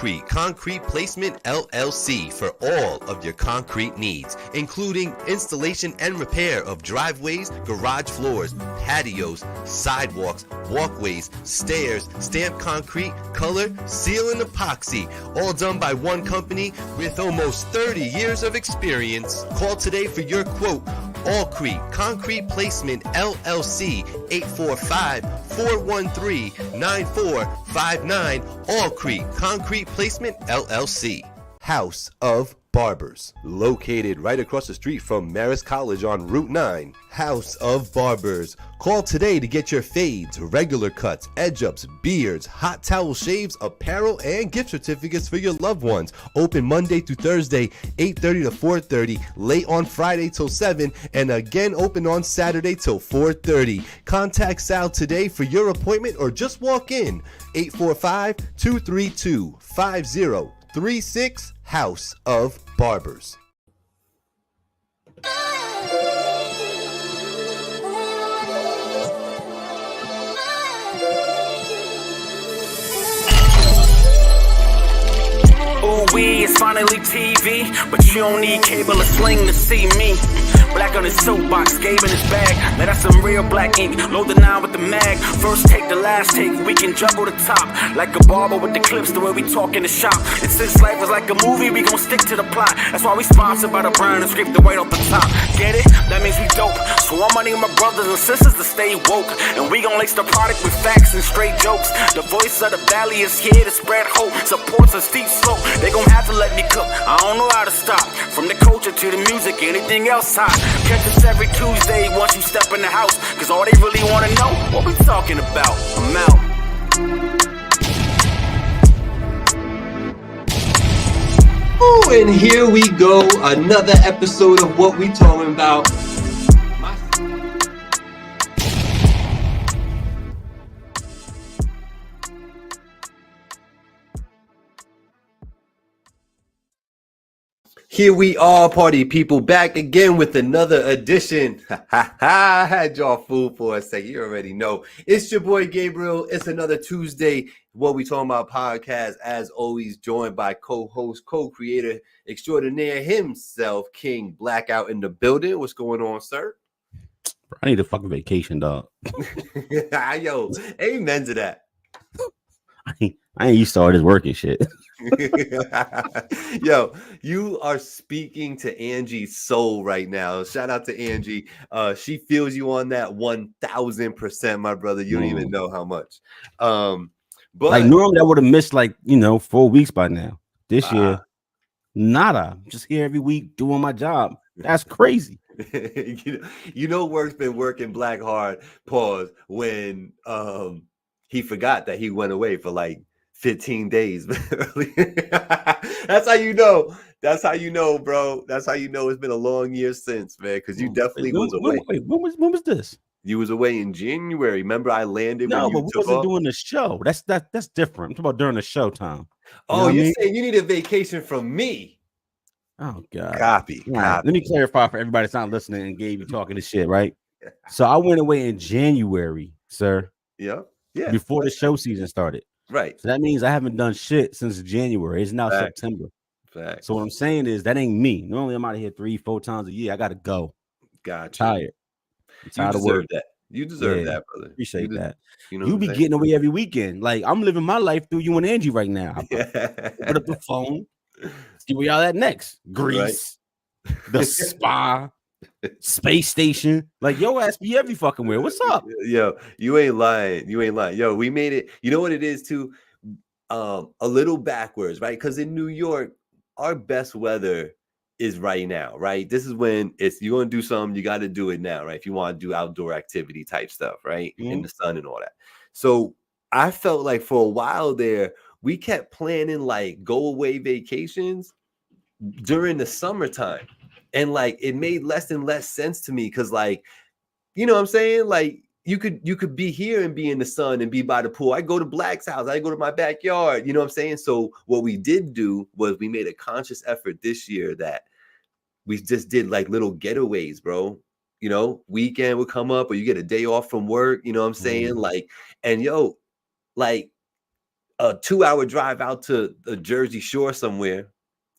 Allcrete Concrete Placement LLC for all of your concrete needs, including installation and repair of driveways, garage floors, patios, sidewalks, walkways, stairs, stamped concrete, color, seal, and epoxy, all done by one company with almost 30 years of experience. Call today for your quote. Allcrete Concrete Placement LLC, 845-413-9459. Allcrete Concrete Placement LLC. House of Barbers, located right across the street from Marist College on Route 9. House of Barbers. Call today to get your fades, regular cuts, edge-ups, beards, hot towel shaves, apparel, and gift certificates for your loved ones. Open Monday through Thursday, 8:30 to 4:30, late on Friday till 7, and again open on Saturday till 4:30. Contact Sal today for your appointment or just walk in. 845-232-5036, House of Barbers. Ooh, it's finally TV, but you don't need cable or sling to see me. Black on his soapbox, Gabe in his bag. Now that's some real black ink. Load the 9 with the mag. First take, the last take. We can juggle the top. Like a barber with the clips, the way we talk in the shop. And since life is like a movie, we gon' stick to the plot. That's why we sponsored by the brand and scrape the weight off the top. Get it? That means we dope. So I'ma need my brothers and sisters to stay woke. And we gon' lace the product with facts and straight jokes. The voice of the valley is here to spread hope. Supports a steep slope. They gon' have to let me cook. I don't know how to stop. From the culture to the music, anything else hot. Catch us every Tuesday once you step in the house. Cause all they really wanna know, what we talking about? I'm out. Ooh, and here we go. Another episode of What We Talking About. Here we are, party people, back again with another edition. I had y'all fooled for a second. You already know. It's your boy Gabriel. It's another Tuesday, What We Talking About podcast. As always, joined by co-host, co-creator extraordinaire himself, King Blackout in the building. What's going on, sir? I need a fucking vacation, dog. Yo, amen to that. I ain't used to all this working shit. Yo, you are speaking to Angie's soul right now. Shout out to Angie. She feels you on that 1,000%, my brother. You don't even know how much. But like normally I would have missed 4 weeks by now. This year, nada. I'm just here every week doing my job. That's crazy. you know, work's been working black hard. Pause. When he forgot that he went away for 15 days. That's how you know. That's how you know, bro. That's how you know it's been a long year since, man. Because you definitely was away. When was this? You was away in January. Remember, I landed. No, when you but we took wasn't off? doing the show. That's different. I'm talking about during the show time. Oh, you saying you need a vacation from me? Oh God. Copy. Let me clarify for everybody that's not listening and Gabe you talking this shit, right? So I went away in January, sir. Yeah. Before the show season started. Right. So that means I haven't done shit since January. It's now September. Fact. So what I'm saying is that ain't me. Normally I'm out of here 3-4 times a year. I gotta go. Gotcha. Tired. You deserve that. You deserve that, brother. Appreciate that. You be getting away every weekend. Like I'm living my life through you and Angie right now. I put up the phone. See where y'all at next. Greece, the spa, space station. Like yo ass be every fucking where. What's up? Yo, you ain't lying. Yo, we made it. You know what it is too? A little backwards, right? Because in New York, our best weather is right now, right? This is when you're gonna do something, you got to do it now, right? If you want to do outdoor activity type stuff, right? In the sun and all that. So I felt like for a while there, we kept planning go away vacations during the summertime. And it made less and less sense to me because you know what I'm saying? You could be here and be in the sun and be by the pool. I go to Black's house. I go to my backyard. You know what I'm saying? So what we did do was we made a conscious effort this year that we just did little getaways, bro. You know, weekend would come up or you get a day off from work. You know what I'm saying? And yo, a 2-hour drive out to the Jersey Shore somewhere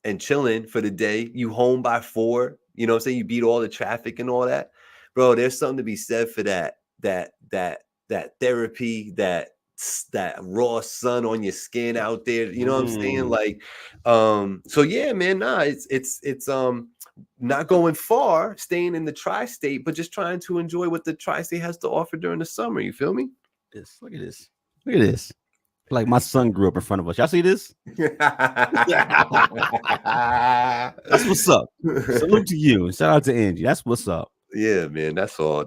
and chilling for the day. You home by 4. You know what I'm saying? You beat all the traffic and all that. Bro, there's something to be said for that therapy, that raw sun on your skin out there. You know what I'm saying? Like, so yeah, man, nah, it's not going far, staying in the tri-state, but just trying to enjoy what the tri-state has to offer during the summer. You feel me? Look at this. Look at this. Like my son grew up in front of us. Y'all see this? That's what's up. Salute to you. Shout out to Angie. That's what's up. Yeah, man. That's all.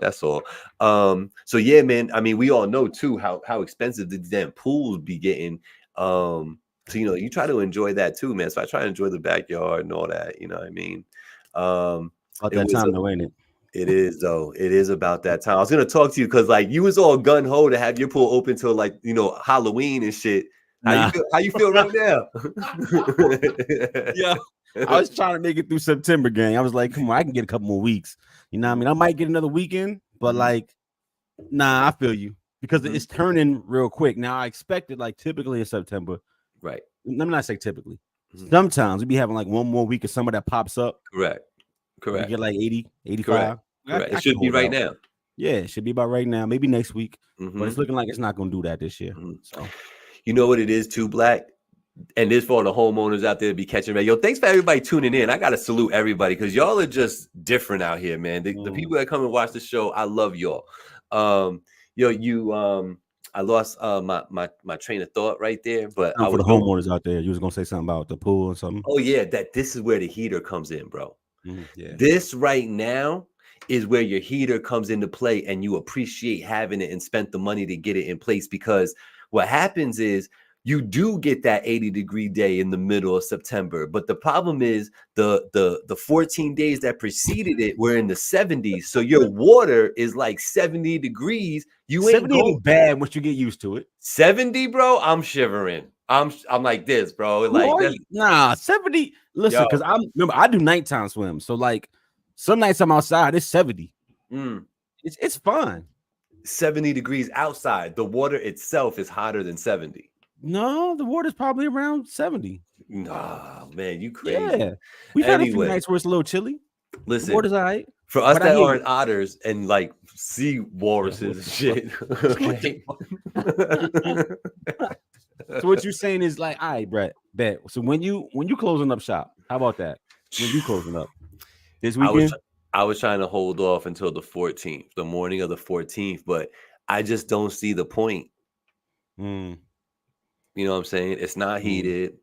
So yeah, man. I mean, we all know too how expensive the damn pools be getting. So you try to enjoy that too, man. So I try to enjoy the backyard and all that. You know what I mean? About that time though, ain't it? It is though. It is about that time. I was gonna talk to you because like you was all gun ho to have your pool open till like Halloween and shit. How you feel right now? Yeah, I was trying to make it through September, gang. I was like, come on, I can get a couple more weeks. You know what I mean? I might get another weekend, but like, nah, I feel you because it's turning real quick. Now I expected like typically in September, right? Let me not say typically. Sometimes we be having like one more week of summer that pops up. Correct. We get like 80, 85. Correct. It should be right now. Yeah, it should be about right now. Maybe next week, but it's looking like it's not going to do that this year. So, you know what it is too, Black? And this for all the homeowners out there to be catching me. Yo, thanks for everybody tuning in. I got to salute everybody because y'all are just different out here, man. The people that come and watch the show, I love y'all. I lost my train of thought right there, but for the homeowners out there, you was going to say something about the pool or something. Oh yeah, that this is where the heater comes in, bro. Yeah. This right now is where your heater comes into play and you appreciate having it and spent the money to get it in place, because what happens is you do get that 80-degree day in the middle of September, but the problem is the 14 days that preceded it were in the 70s, so your water is like 70 degrees. You ain't going bad once you get used to it. 70, bro, I'm shivering. I'm like this, bro. Like 70. Listen, because I do nighttime swim, so like some nights I'm outside, it's 70. It's fun. 70 degrees outside. The water itself is hotter than 70. No, the water's probably around 70. Nah, man, you crazy. Yeah, we've had a few nights where it's a little chilly. Listen, the water's all right. For us that aren't otters and like sea walruses and shit. Okay. So what you're saying is like, all right, Brett, bet. So when you closing up shop, how about that? When you closing up this weekend? I was trying to hold off until the 14th, the morning of the 14th, but I just don't see the point. You know what I'm saying? It's not heated,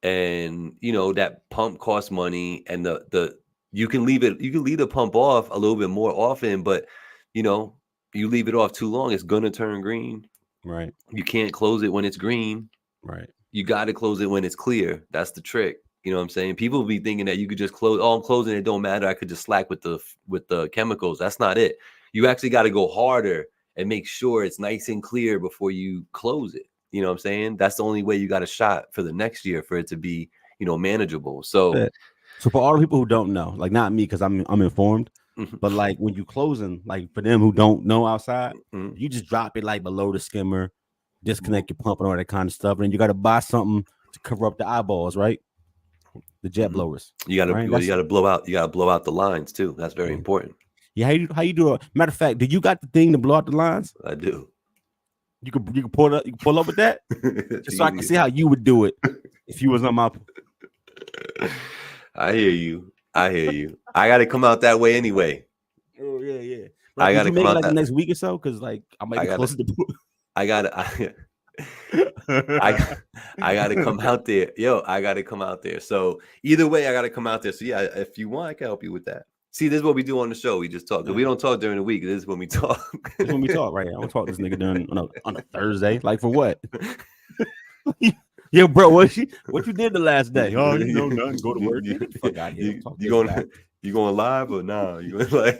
and that pump costs money, and you can leave the pump off a little bit more often, but you leave it off too long, it's gonna turn green. Right. You can't close it when it's green. Right. You got to close it when it's clear. That's the trick. You know what I'm saying? People will be thinking that you could just close. Oh, I'm closing it. Don't matter. I could just slack with the chemicals. That's not it. You actually got to go harder and make sure it's nice and clear before you close it. You know what I'm saying? That's the only way you got a shot for the next year for it to be, manageable. So for all the people who don't know, like not me, because I'm informed, but like when you closing, like for them who don't know outside, you just drop it like below the skimmer, disconnect your pump and all that kind of stuff, and you got to buy something to cover up the eyeballs, right? The jet blowers. You got to blow out. You got to blow out the lines too. That's very important. Yeah, how you do it? Matter of fact, do you got the thing to blow out the lines? I do. You can pull up. You can pull up with that, just so I can see how you would do it if you was on my. I hear you. I got to come out that way anyway. Oh yeah. I got to come out like the next week or so, because like I might be closer to. I gotta come out there. Yo, I gotta come out there. So either way, I gotta come out there. So yeah, if you want, I can help you with that. See, this is what we do on the show. We just talk. We don't talk during the week. This is when we talk. This is when we talk, right? I don't talk to this nigga during on a Thursday. Like for what? Yo, bro, what you did the last day? Oh, nothing. Go to work. Fuck out here. You going live or nah? You going like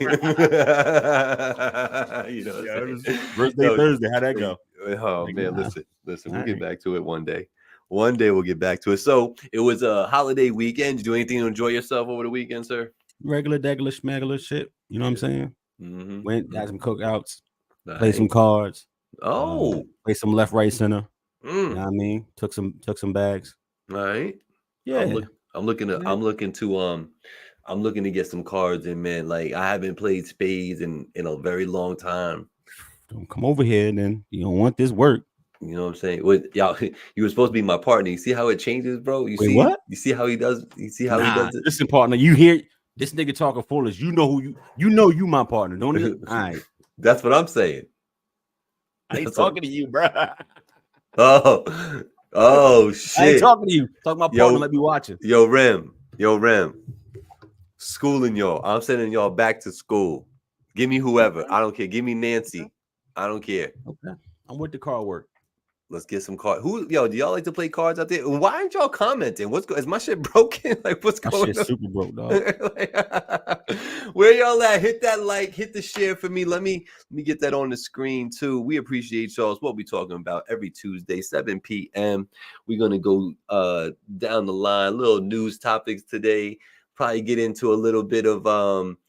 birthday Thursday. How'd that go? Oh man, listen. We'll get back to it one day. One day we'll get back to it. So it was a holiday weekend. Did you do anything to enjoy yourself over the weekend, sir? Regular, degular, schmegular shit. You know what I'm saying? Went, got some cookouts, played some cards. Oh, play some left, right, center. You know what I mean? Took some bags. All right. Yeah. I'm looking to get some cards in, man. Like I haven't played spades in a very long time. Don't come over here, and then you don't want this work. You know what I'm saying? With y'all, you were supposed to be my partner. You see how it changes, bro? Wait, what? You see how he does? You see how he does it? Listen, partner, you hear this nigga talking foolish. You know you my partner, don't you? All right. That's what I'm saying. I ain't talking to you, bro. Oh shit. I ain't talking to you. Talk my partner, let me watch it. Yo, Rem. Schooling y'all. I'm sending y'all back to school. Give me whoever. I don't care. Give me Nancy. I don't care. Okay. I'm with the card work. Let's get some cards. Do y'all like to play cards out there? Why aren't y'all commenting? Is my shit broken? Like, what's going on? Super broke, dog. Where y'all at? Hit that like, hit the share for me. Let me get that on the screen too. We appreciate y'all. It's what we talking about every Tuesday, 7 p.m. We're gonna go down the line, little news topics today. Probably get into a little bit of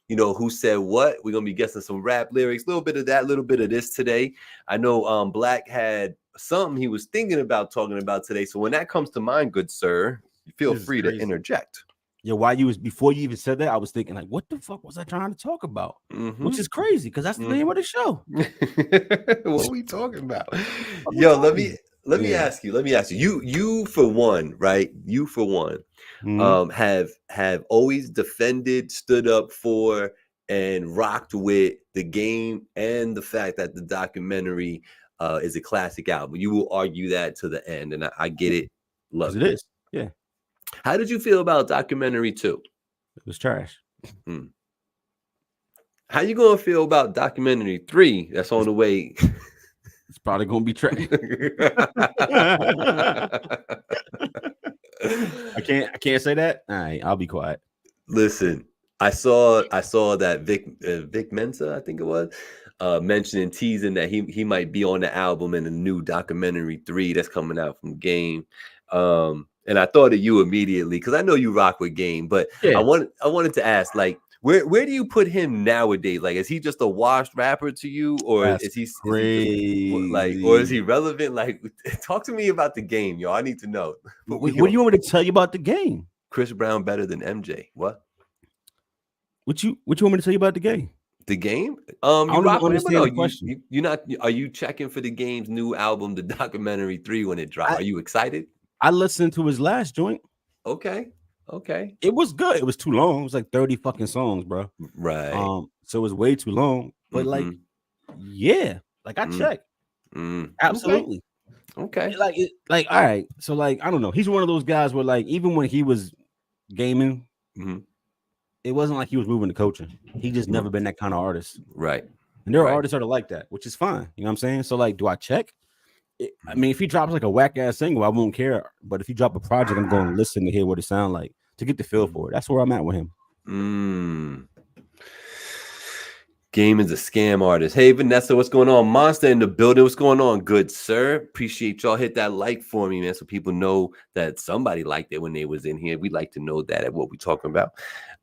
who said what. We're gonna be guessing some rap lyrics, a little bit of that, a little bit of this today. I know Black had something he was thinking about talking about today. So when that comes to mind, good sir, you feel free to interject. Yeah, before you even said that, I was thinking like, what the fuck was I trying to talk about? Which is crazy because that's the name of the show. What are we talking about? Yo, let me ask you. You for one, right? You for one, have always defended, stood up for, and rocked with the game and the fact that the documentary is a classic album. You will argue that to the end, and I get it. Love it. It is. Yeah. How did you feel about documentary 2? It was trash. How you gonna feel about documentary 3? That's on the way. It's probably gonna be trash. I can't say that. All right, I'll be quiet. Listen, I saw that Vic Mensa, I think it was, mentioning, teasing that he might be on the album in a new documentary 3 that's coming out from Game. And I thought of you immediately because I know you rock with Game, but yeah. I wanted to ask, like, where do you put him nowadays? Like, is he just a washed rapper to you, or is he relevant? Like, talk to me about the Game, yo. I need to know. What do you want me to tell you about the Game? Chris Brown better than MJ. What? What you want me to tell you about the Game? The Game? I don't understand the question. You're not. Are you checking for the Game's new album, the documentary 3, when it dropped? Are you excited? I listened to his last joint. Okay. It was good. It was too long. It was like 30 fucking songs, bro. Right. So it was way too long. But like, yeah, like I checked. Absolutely. Okay. Like, all right. So like, I don't know. He's one of those guys where like, even when he was gaming, it wasn't like he was moving to coaching. He just never been that kind of artist. Right. And there are artists that are like that, which is fine. You know what I'm saying? So like, do I check? I mean, if he drops like a whack ass single, I won't care. But if he drop a project, I'm going to listen to hear what it sounds like to get the feel for it. That's where I'm at with him. Game is a scam artist. Hey, Vanessa, what's going on? Monster in the building. What's going on? Good, sir. Appreciate y'all. Hit that like for me, man, so people know that somebody liked it when they was in here. We'd like to know that at what we're talking about.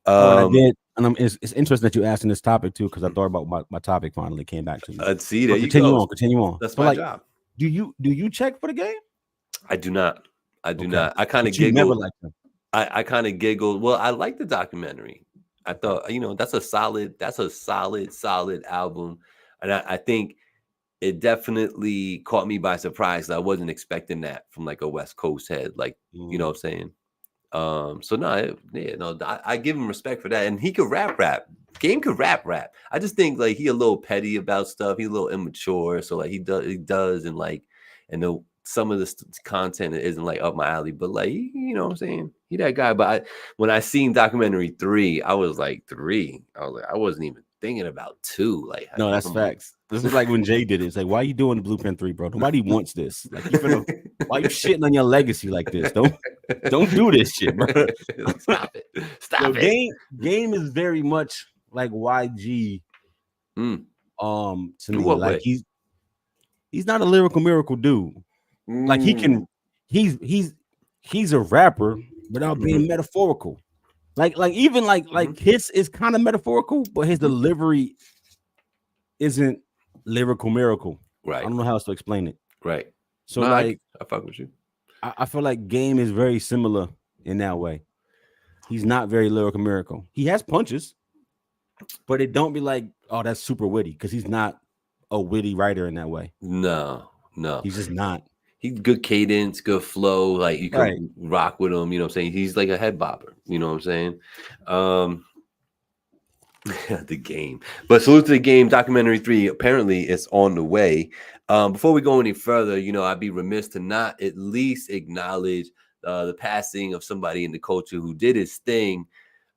I did. And it's interesting that you asked in this topic too, because I thought about my topic finally came back to me. Let's see. There you go. Continue on. That's my job. Do you check for the Game? I do not. I not. I kind of giggle. Never liked him. I kind of giggled. Well, I like the documentary. I thought, that's a solid album. And I think it definitely caught me by surprise. I wasn't expecting that from like a West Coast head. Like, you know what I'm saying? So no, I give him respect for that. And he could rap. Game could rap. I just think like he a little petty about stuff. He's a little immature. So like he does and like, and some of the content isn't like up my alley, but like, you know what I'm saying? He that guy. But when I seen documentary 3, I was like, I wasn't even thinking about 2. Like, no, that's facts. This is like when Jay did it. It's like, why are you doing the Blueprint 3, bro? Nobody wants this. Like, why you shitting on your legacy like this? Don't do this shit, bro. Stop it. Game is very much like YG. To me, like he's not a lyrical miracle dude. Like he's a rapper without being metaphorical. Like his is kind of metaphorical, but his delivery isn't lyrical miracle. Right. I don't know how else to explain it. Right. So No, like, I fuck with you. I feel like Game is very similar in that way. He's not very lyrical miracle. He has punches, but it don't be like, oh, that's super witty, because he's not a witty writer in that way. No. He's just not. He's good cadence, good flow. Like you Right. can rock with him. You know what I'm saying? He's like a head bopper. You know what I'm saying? Um, the Game. But salute to the Game. Documentary 3. Apparently, it's on the way. Before we go any further, I'd be remiss to not at least acknowledge the passing of somebody in the culture who did his thing.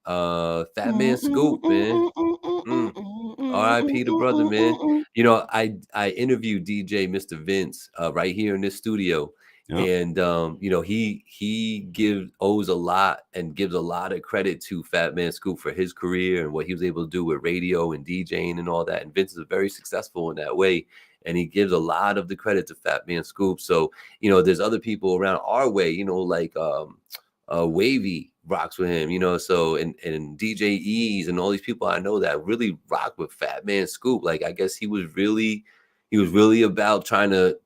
Fat Man Scoop, man. R.I.P. the brother, man. I interviewed DJ Mr. Vince right here in this studio. Yep. And he owes a lot and gives a lot of credit to Fat Man Scoop for his career and what he was able to do with radio and DJing and all that. And Vince is very successful in that way. And he gives a lot of the credit to Fat Man Scoop. So, there's other people around our way, like Wavy rocks with him, so and DJ Ease and all these people I know that really rock with Fat Man Scoop. Like, I guess he was really about trying to,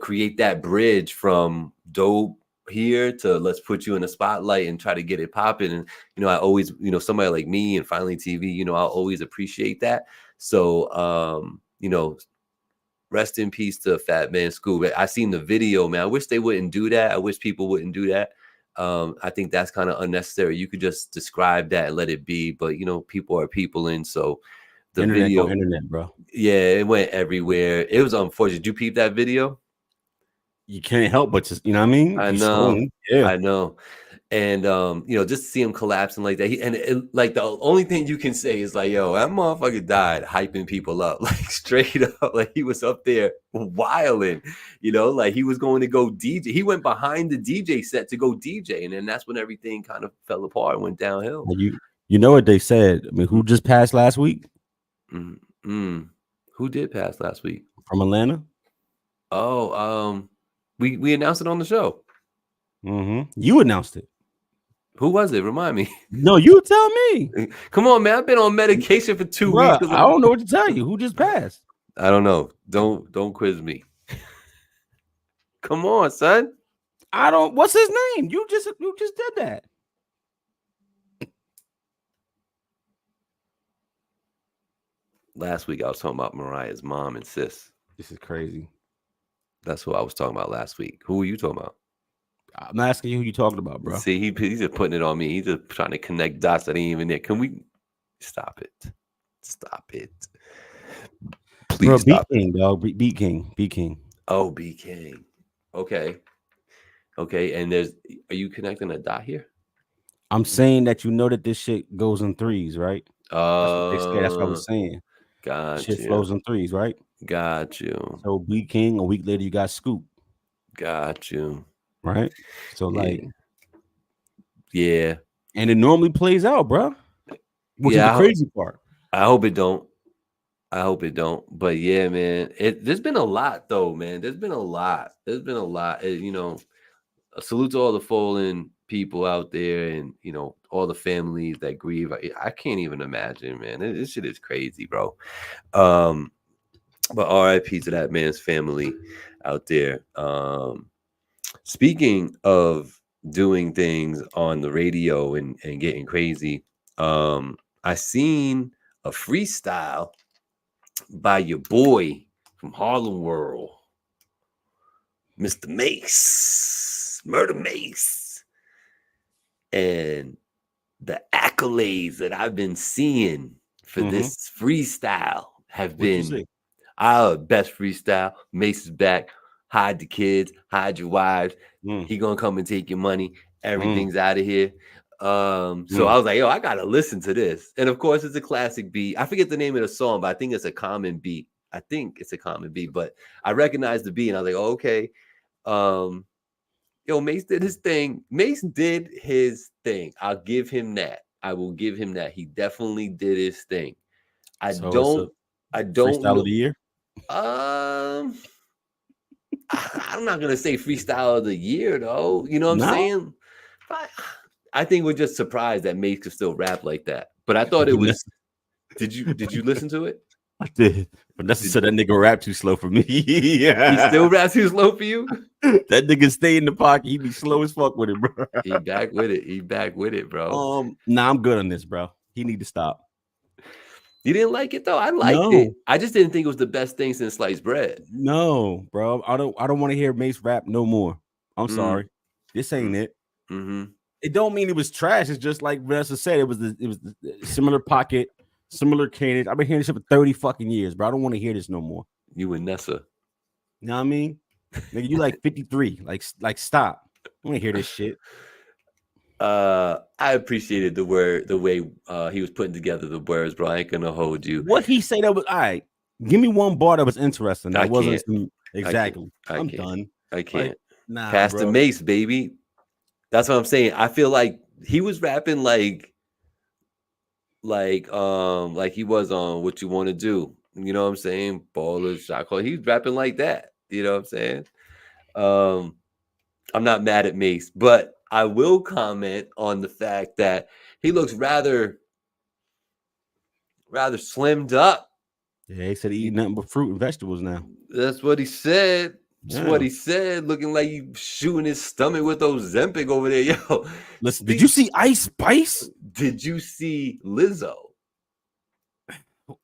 create that bridge from dope here to let's put you in the spotlight and try to get it popping. And, I always, somebody like me and Finally TV, I'll always appreciate that. So, rest in peace to Fat Man Scoop. I seen the video, man. I wish they wouldn't do that. I wish people wouldn't do that. I think that's kind of unnecessary. You could just describe that and let it be. But, people are people. And so the Internet, bro. Yeah, it went everywhere. It was unfortunate. Did you peep that video? You can't help but just, you know what I mean? I know. I know. And, just to see him collapsing like that. Like the only thing you can say is like, yo, that motherfucker died hyping people up, like straight up. Like he was up there wilding, like he was going to go DJ. He went behind the DJ set to go DJ. And then that's when everything kind of fell apart and went downhill. You know what they said? I mean, who just passed last week? Who did pass last week? From Atlanta? Oh, we announced it on the show. You announced it. Who was it? Remind me. No, you tell me. Come on, man. I've been on medication for 2 weeks. I don't know what to tell you. Who just passed? I don't know. Don't quiz me. Come on, son. What's his name? You just did that. Last week I was talking about Mariah's mom and sis. This is crazy. That's what I was talking about last week. Who were you talking about? I'm asking you who you talking about, bro. See, he's just putting it on me. He's just trying to connect dots that ain't even there. Can we stop it? Stop it. Please, bro, stop Beat King, dog. Beat King. Oh, Beat King. Okay. And are you connecting a dot here? I'm saying that that this shit goes in threes, right? That's what I was saying. Got shit you. Flows in threes, right? Got you. So Beat King, a week later you got Scoop. Got you. Right? So yeah. And it normally plays out, bro. Which is the crazy part. I hope it don't. But yeah, man, there's been a lot though, man. There's been a lot. A salute to all the fallen people out there and, all the families that grieve. I can't even imagine, man. This shit is crazy, bro. But RIP to that man's family out there. Speaking of doing things on the radio and getting crazy, I seen a freestyle by your boy from Harlem World, Mr. Mace, Murder Mace. And the accolades that I've been seeing for this freestyle have been best freestyle. Mace is back. Hide the kids, hide your wives. He gonna come and take your money. Everything's out of here. So I was like, yo, I gotta listen to this. And of course, it's a classic beat. I forget the name of the song, but I think it's a common beat. But I recognized the beat and I was like, oh, okay. Mace did his thing. I'll give him that. I will give him that. He definitely did his thing. I don't freestyle know. Of the year. I'm not gonna say freestyle of the year though. You know what I'm saying? I think we're just surprised that Mace could still rap like that. But I thought it was. Did you listen to it? I did. Vanessa said that nigga rap too slow for me. He still raps too slow for you? That nigga stay in the pocket. He be slow as fuck with it, bro. He back with it. He back with it, bro. Nah, I'm good on this, bro. He need to stop. You didn't like it though? I liked No. it. I just didn't think it was the best thing since sliced bread. No, bro. I don't want to hear Mace rap no more. I'm sorry. This ain't it. Mm-hmm. It don't mean it was trash. It's just like Vanessa said. It was the similar pocket, similar cadence. I've been hearing this shit for 30 fucking years, bro. I don't want to hear this no more. You and Nessa. You know what I mean? Nigga, you like 53. Like stop. I want to hear this shit. I appreciated the way he was putting together the words, bro. I ain't gonna hold you. What he say that was all right. Give me one bar that was interesting. That wasn't exactly. I'm done. I can't. Nah, Pass bro. the mace, baby. That's what I'm saying. I feel like he was rapping like he was on What You Want to Do. You know what I'm saying? Baller, shot call. He's rapping like that. You know what I'm saying? I'm not mad at Mace, but I will comment on the fact that he looks rather slimmed up. Yeah, he said he eat nothing but fruit and vegetables now. That's what he said. That's what he said. Looking like he shooting his stomach with Ozempic over there. Yo, listen, did you see Ice Spice? Did you see Lizzo?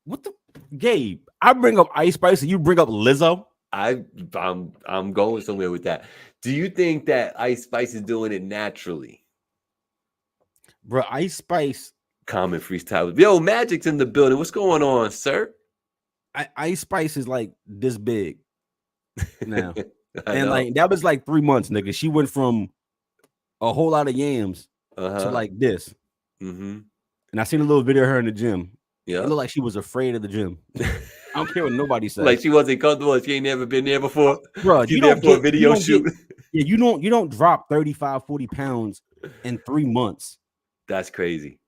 What the Gabe? I bring up Ice Spice and you bring up Lizzo. I'm going somewhere with that. Do you think that Ice Spice is doing it naturally? Bro, Ice Spice. Common freestyle. Yo, Magic's in the building. What's going on, sir? Ice Spice is like this big now. And know. like that was like 3 months, nigga. She went from a whole lot of yams to like this. Mm-hmm. And I seen a little video of her in the gym. Yeah. It looked like she was afraid of the gym. I don't care what nobody says. Like she wasn't comfortable. She ain't never been there before. Bro, you don't get a video shoot. You don't drop 35, 40 pounds in 3 months. That's crazy.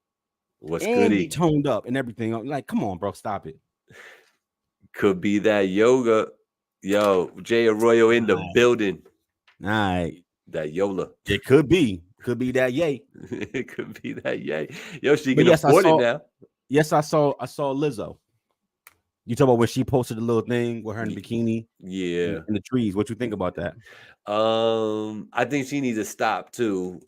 What's and be toned up and everything. Like, come on, bro, stop it. Could be that yoga. Yo, Jay Arroyo in the building. All right. That Yola. It could be. Could be that yay. It could be that yay. Yo, she can afford it now. Yes, I saw Lizzo. You talk about when she posted the little thing with her in the bikini. Yeah. In the trees. What you think about that? I think she needs to stop too.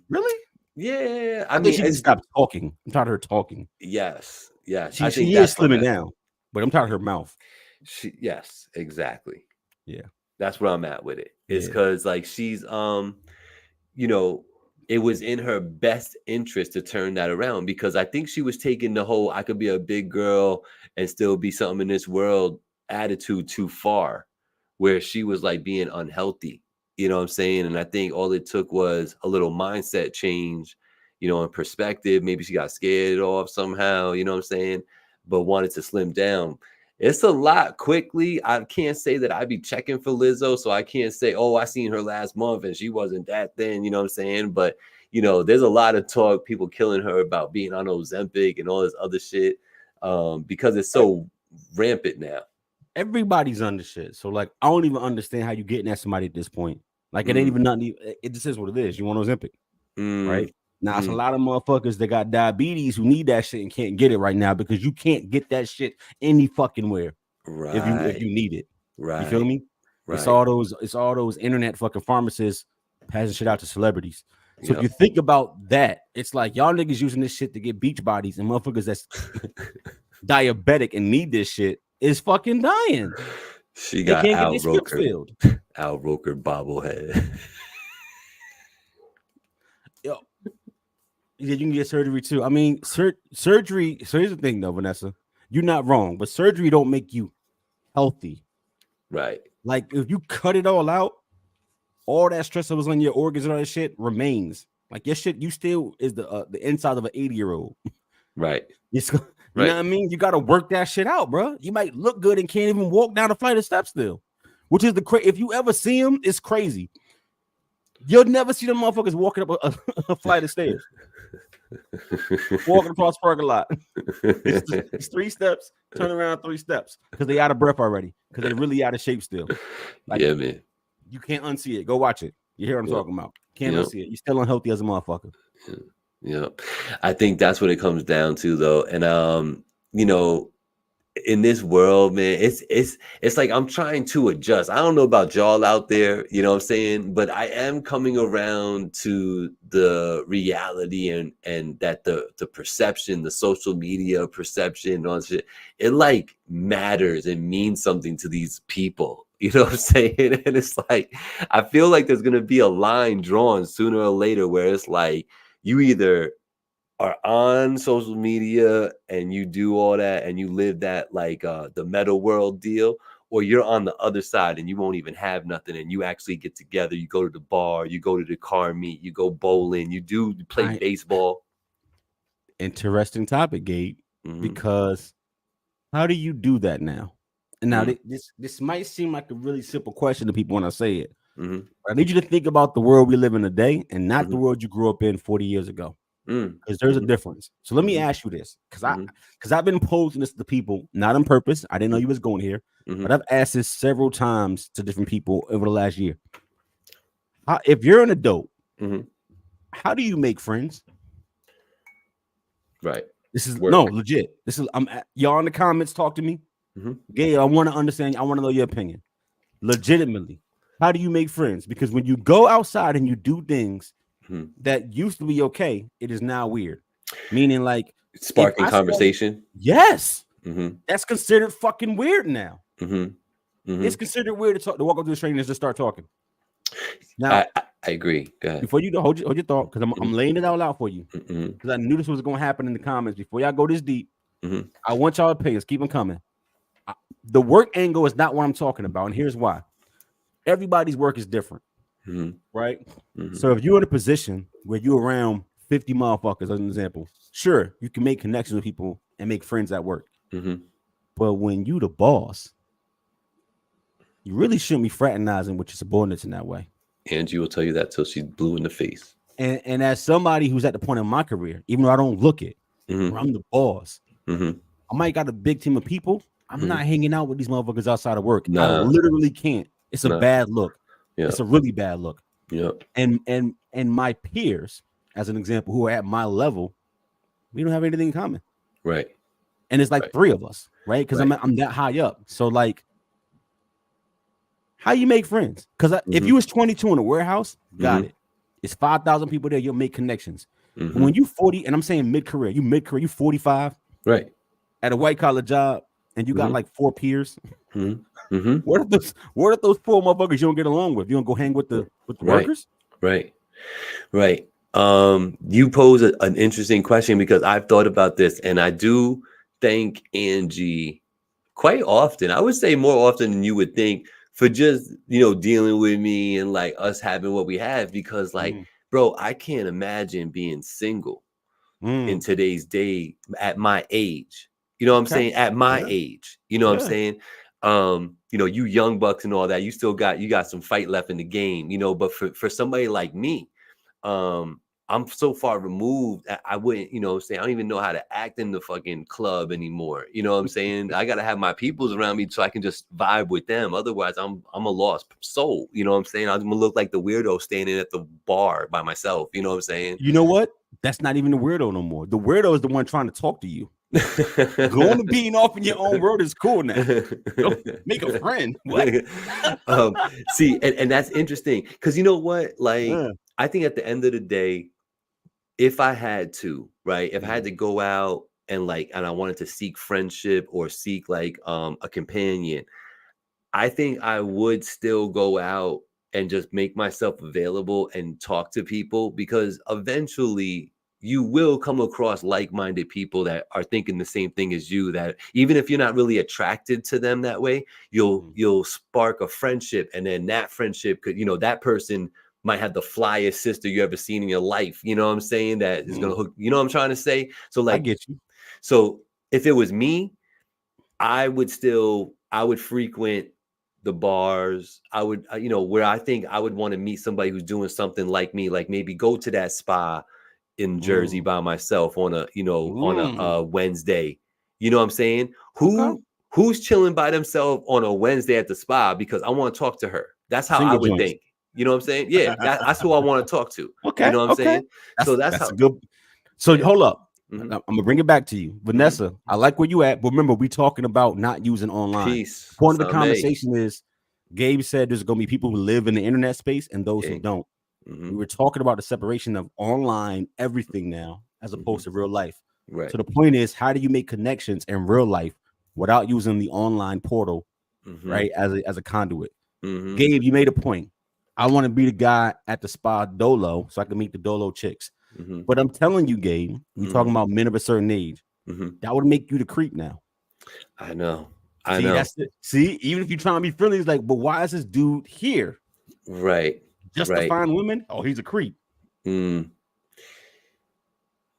Really? Yeah. I mean, she needs to stop talking. I'm tired of her talking. Yes. Yes. She is slimming down, but I'm tired of her mouth. Yes, exactly. Yeah. That's where I'm at with it. It's because like she's you know, it was in her best interest to turn that around, because I think she was taking the whole I could be a big girl and still be something in this world attitude too far, where she was like being unhealthy. You know what I'm saying? And I think all it took was a little mindset change, you know, in perspective. Maybe she got scared off somehow, you know what I'm saying? But wanted to slim down. It's a lot quickly. I can't say that I'd be checking for Lizzo, so I can't say, oh, I seen her last month and she wasn't that thin, you know what I'm saying? But, you know, there's a lot of talk, people killing her about being on Ozempic and all this other shit, because it's so rampant now. Everybody's under shit. So, like, I don't even understand how you getting at somebody at this point. Like, it ain't even nothing. It just is what it is. You want Ozempic, right? Now, it's a lot of motherfuckers that got diabetes who need that shit and can't get it right now, because you can't get that shit any fucking where. Right. If you need it. Right. You feel me? Right. It's all those internet fucking pharmacists passing shit out to celebrities. So if you think about that, it's like y'all niggas using this shit to get beach bodies, and motherfuckers that's diabetic and need this shit is fucking dying. She got Al Roker bobblehead. Yo, yeah, you can get surgery too. I mean, surgery. So here's the thing, though, Vanessa. You're not wrong, but surgery don't make you healthy. Right. Like if you cut it all out, all that stress that was on your organs and all that shit remains. Like your shit, you still is the inside of an 80-year-old. Right. You know what I mean? You got to work that shit out, bro. You might look good and can't even walk down a flight of steps still, which is if you ever see them, it's crazy. You'll never see them motherfuckers walking up a flight of stairs, walking across the parking lot. It's 3 steps, turn around 3 steps, because they out of breath already, because they really out of shape still. Like, yeah, man. You can't unsee it. Go watch it. You hear what I'm talking about. Can't unsee it. You're still unhealthy as a motherfucker. Yeah. I think that's what it comes down to, though. And you know, in this world, man, it's like I'm trying to adjust. I don't know about y'all out there, you know what I'm saying, but I am coming around to the reality and that the perception, the social media perception, and all that shit, it like matters and means something to these people. You know what I'm saying? And it's like I feel like there's gonna be a line drawn sooner or later where it's like you either are on social media and you do all that and you live that like the meta world deal, or you're on the other side and you won't even have nothing and you actually get together, you go to the bar, you go to the car meet, you go bowling, you play baseball. Interesting topic, Gabe, because how do you do that now? And now this might seem like a really simple question to people when I say it. I need you to think about the world we live in today and not the world you grew up in 40 years ago. Because there's a difference. So let me ask you this, because I've been posing this to people, not on purpose. I didn't know you was going here, but I've asked this several times to different people over the last year. If you're an adult, how do you make friends? Right. This is no legit. This is y'all in the comments. Talk to me, Gabe. I want to understand. I want to know your opinion. Legitimately, how do you make friends? Because when you go outside and you do things that used to be okay, it is now weird. Meaning, like sparking conversation. Yes, that's considered fucking weird now. It's considered weird to walk up to a stranger and just start talking. Now, I agree. Go ahead. Before you hold your thought, because I'm laying it all out for you, because I knew this was going to happen in the comments. Before y'all go this deep, I want y'all opinions. Keep them coming. The work angle is not what I'm talking about, and here's why. Everybody's work is different. Right? So if you're in a position where you're around 50 motherfuckers, as an example, sure, you can make connections with people and make friends at work. But when you the boss, you really shouldn't be fraternizing with your subordinates in that way. Angie will tell you that till she's blue in the face. And as somebody who's at the point in my career, even though I don't look it, where I'm the boss, I might got a big team of people. I'm not hanging out with these motherfuckers outside of work. I literally can't. It's a bad look. It's a really bad look. And my peers, as an example, who are at my level, we don't have anything in common. Right. And it's like three of us, right? Because I'm that high up. So like, how you make friends? Because if you was 22 in a warehouse, got it. It's 5,000 people there. You'll make connections. But when you 40, and I'm saying mid-career, you 45, right, at a white collar job, and you got like 4 peers. What if those 4 motherfuckers you don't get along with? You don't go hang with the workers? Right. You pose an interesting question, because I've thought about this, and I do thank Angie quite often. I would say more often than you would think, for just, dealing with me and like us having what we have, because like, bro, I can't imagine being single in today's day at my age. You know what I'm saying? At my age, you know what I'm saying? You young bucks and all that, you got some fight left in the game, but for somebody like me, I'm so far removed. I wouldn't, say I don't even know how to act in the fucking club anymore. You know what I'm saying? I gotta have my peoples around me so I can just vibe with them. Otherwise, I'm a lost soul. You know what I'm saying? I'm gonna look like the weirdo standing at the bar by myself. You know what I'm saying? You know what? That's not even the weirdo no more. The weirdo is the one trying to talk to you. Going to being off in your own world is cool now. Make a friend. What? See, and that's interesting, because you know what? Like, I think at the end of the day, if I had to, right, if I had to go out and I wanted to seek friendship or seek like a companion, I think I would still go out and just make myself available and talk to people, because eventually you will come across like-minded people that are thinking the same thing as you, that even if you're not really attracted to them that way, you'll spark a friendship, and then that friendship could, that person might have the flyest sister you ever seen in your life. You know what I'm saying? That is gonna hook. You know what I'm trying to say? So like, I get you. So if it was me, I would frequent the bars. I would, where I think I would want to meet somebody who's doing something like me, like maybe go to that spa in Jersey by myself on a Wednesday. You know what I'm saying? Who's chilling by themselves on a Wednesday at the spa because I want to talk to her. That's how I would think. You know what I'm saying? Yeah, that's who I want to talk to. Okay. You know what I'm saying? That's a good. So hold up. I'm gonna bring it back to you, Vanessa. I like where you at, but remember, we talking about not using online. Peace. Point of the conversation is, Gabe said there's gonna be people who live in the internet space and those who don't. We were talking about the separation of online everything now, as opposed to real life. Right. So the point is, how do you make connections in real life without using the online portal, right, as a conduit? Gabe, you made a point. I want to be the guy at the spa dolo so I can meet the dolo chicks. But I'm telling you, Gabe, we're talking about men of a certain age. That would make you the creep now. I know. See, even if you're trying to be friendly, it's like, but why is this dude here? Right. Just to find women? Oh, he's a creep.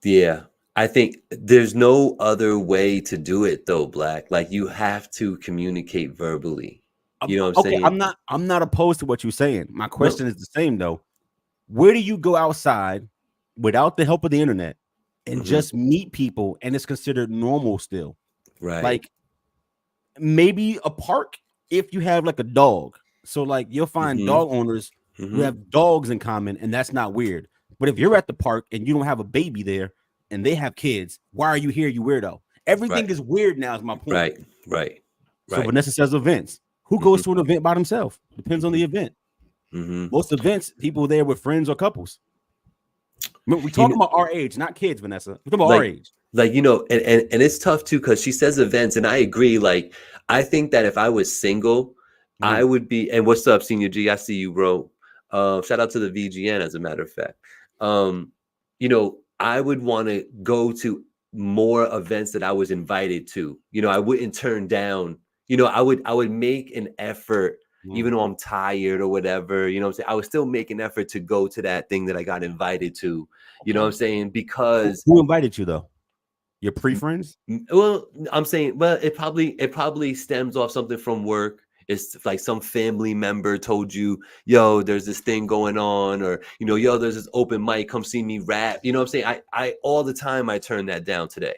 Yeah. I think there's no other way to do it though, Black. Like you have to communicate verbally. You know what I'm saying? I'm not opposed to what you're saying. My question is the same though. Where do you go outside without the help of the internet and just meet people and it's considered normal still? Right. Like maybe a park if you have like a dog. So like you'll find dog owners who have dogs in common and that's not weird. But if you're at the park and you don't have a baby there and they have kids, why are you here, you weirdo? Everything is weird now is my point. Right. So Vanessa says events. Who goes to an event by themselves? Depends on the event. Most events, people there with friends or couples. We're talking about our age, not kids, Vanessa. We're talking about our age. Like, you know, and it's tough too, because she says events, and I agree. Like, I think that if I was single, I would be, and what's up, Senior G? I see you, bro. Shout out to the VGN, as a matter of fact. You know, I would want to go to more events that I was invited to. You know, I wouldn't turn down. You know, I would make an effort, even though I'm tired or whatever. You know what I'm saying? I would still make an effort to go to that thing that I got invited to. You know what I'm saying? Because who invited you though? Your pre-friends? Well, I'm saying, well, it probably stems off something from work. It's like some family member told you, yo, there's this thing going on, or, you know, yo, there's this open mic, come see me rap. You know what I'm saying? I all the time I turn that down today.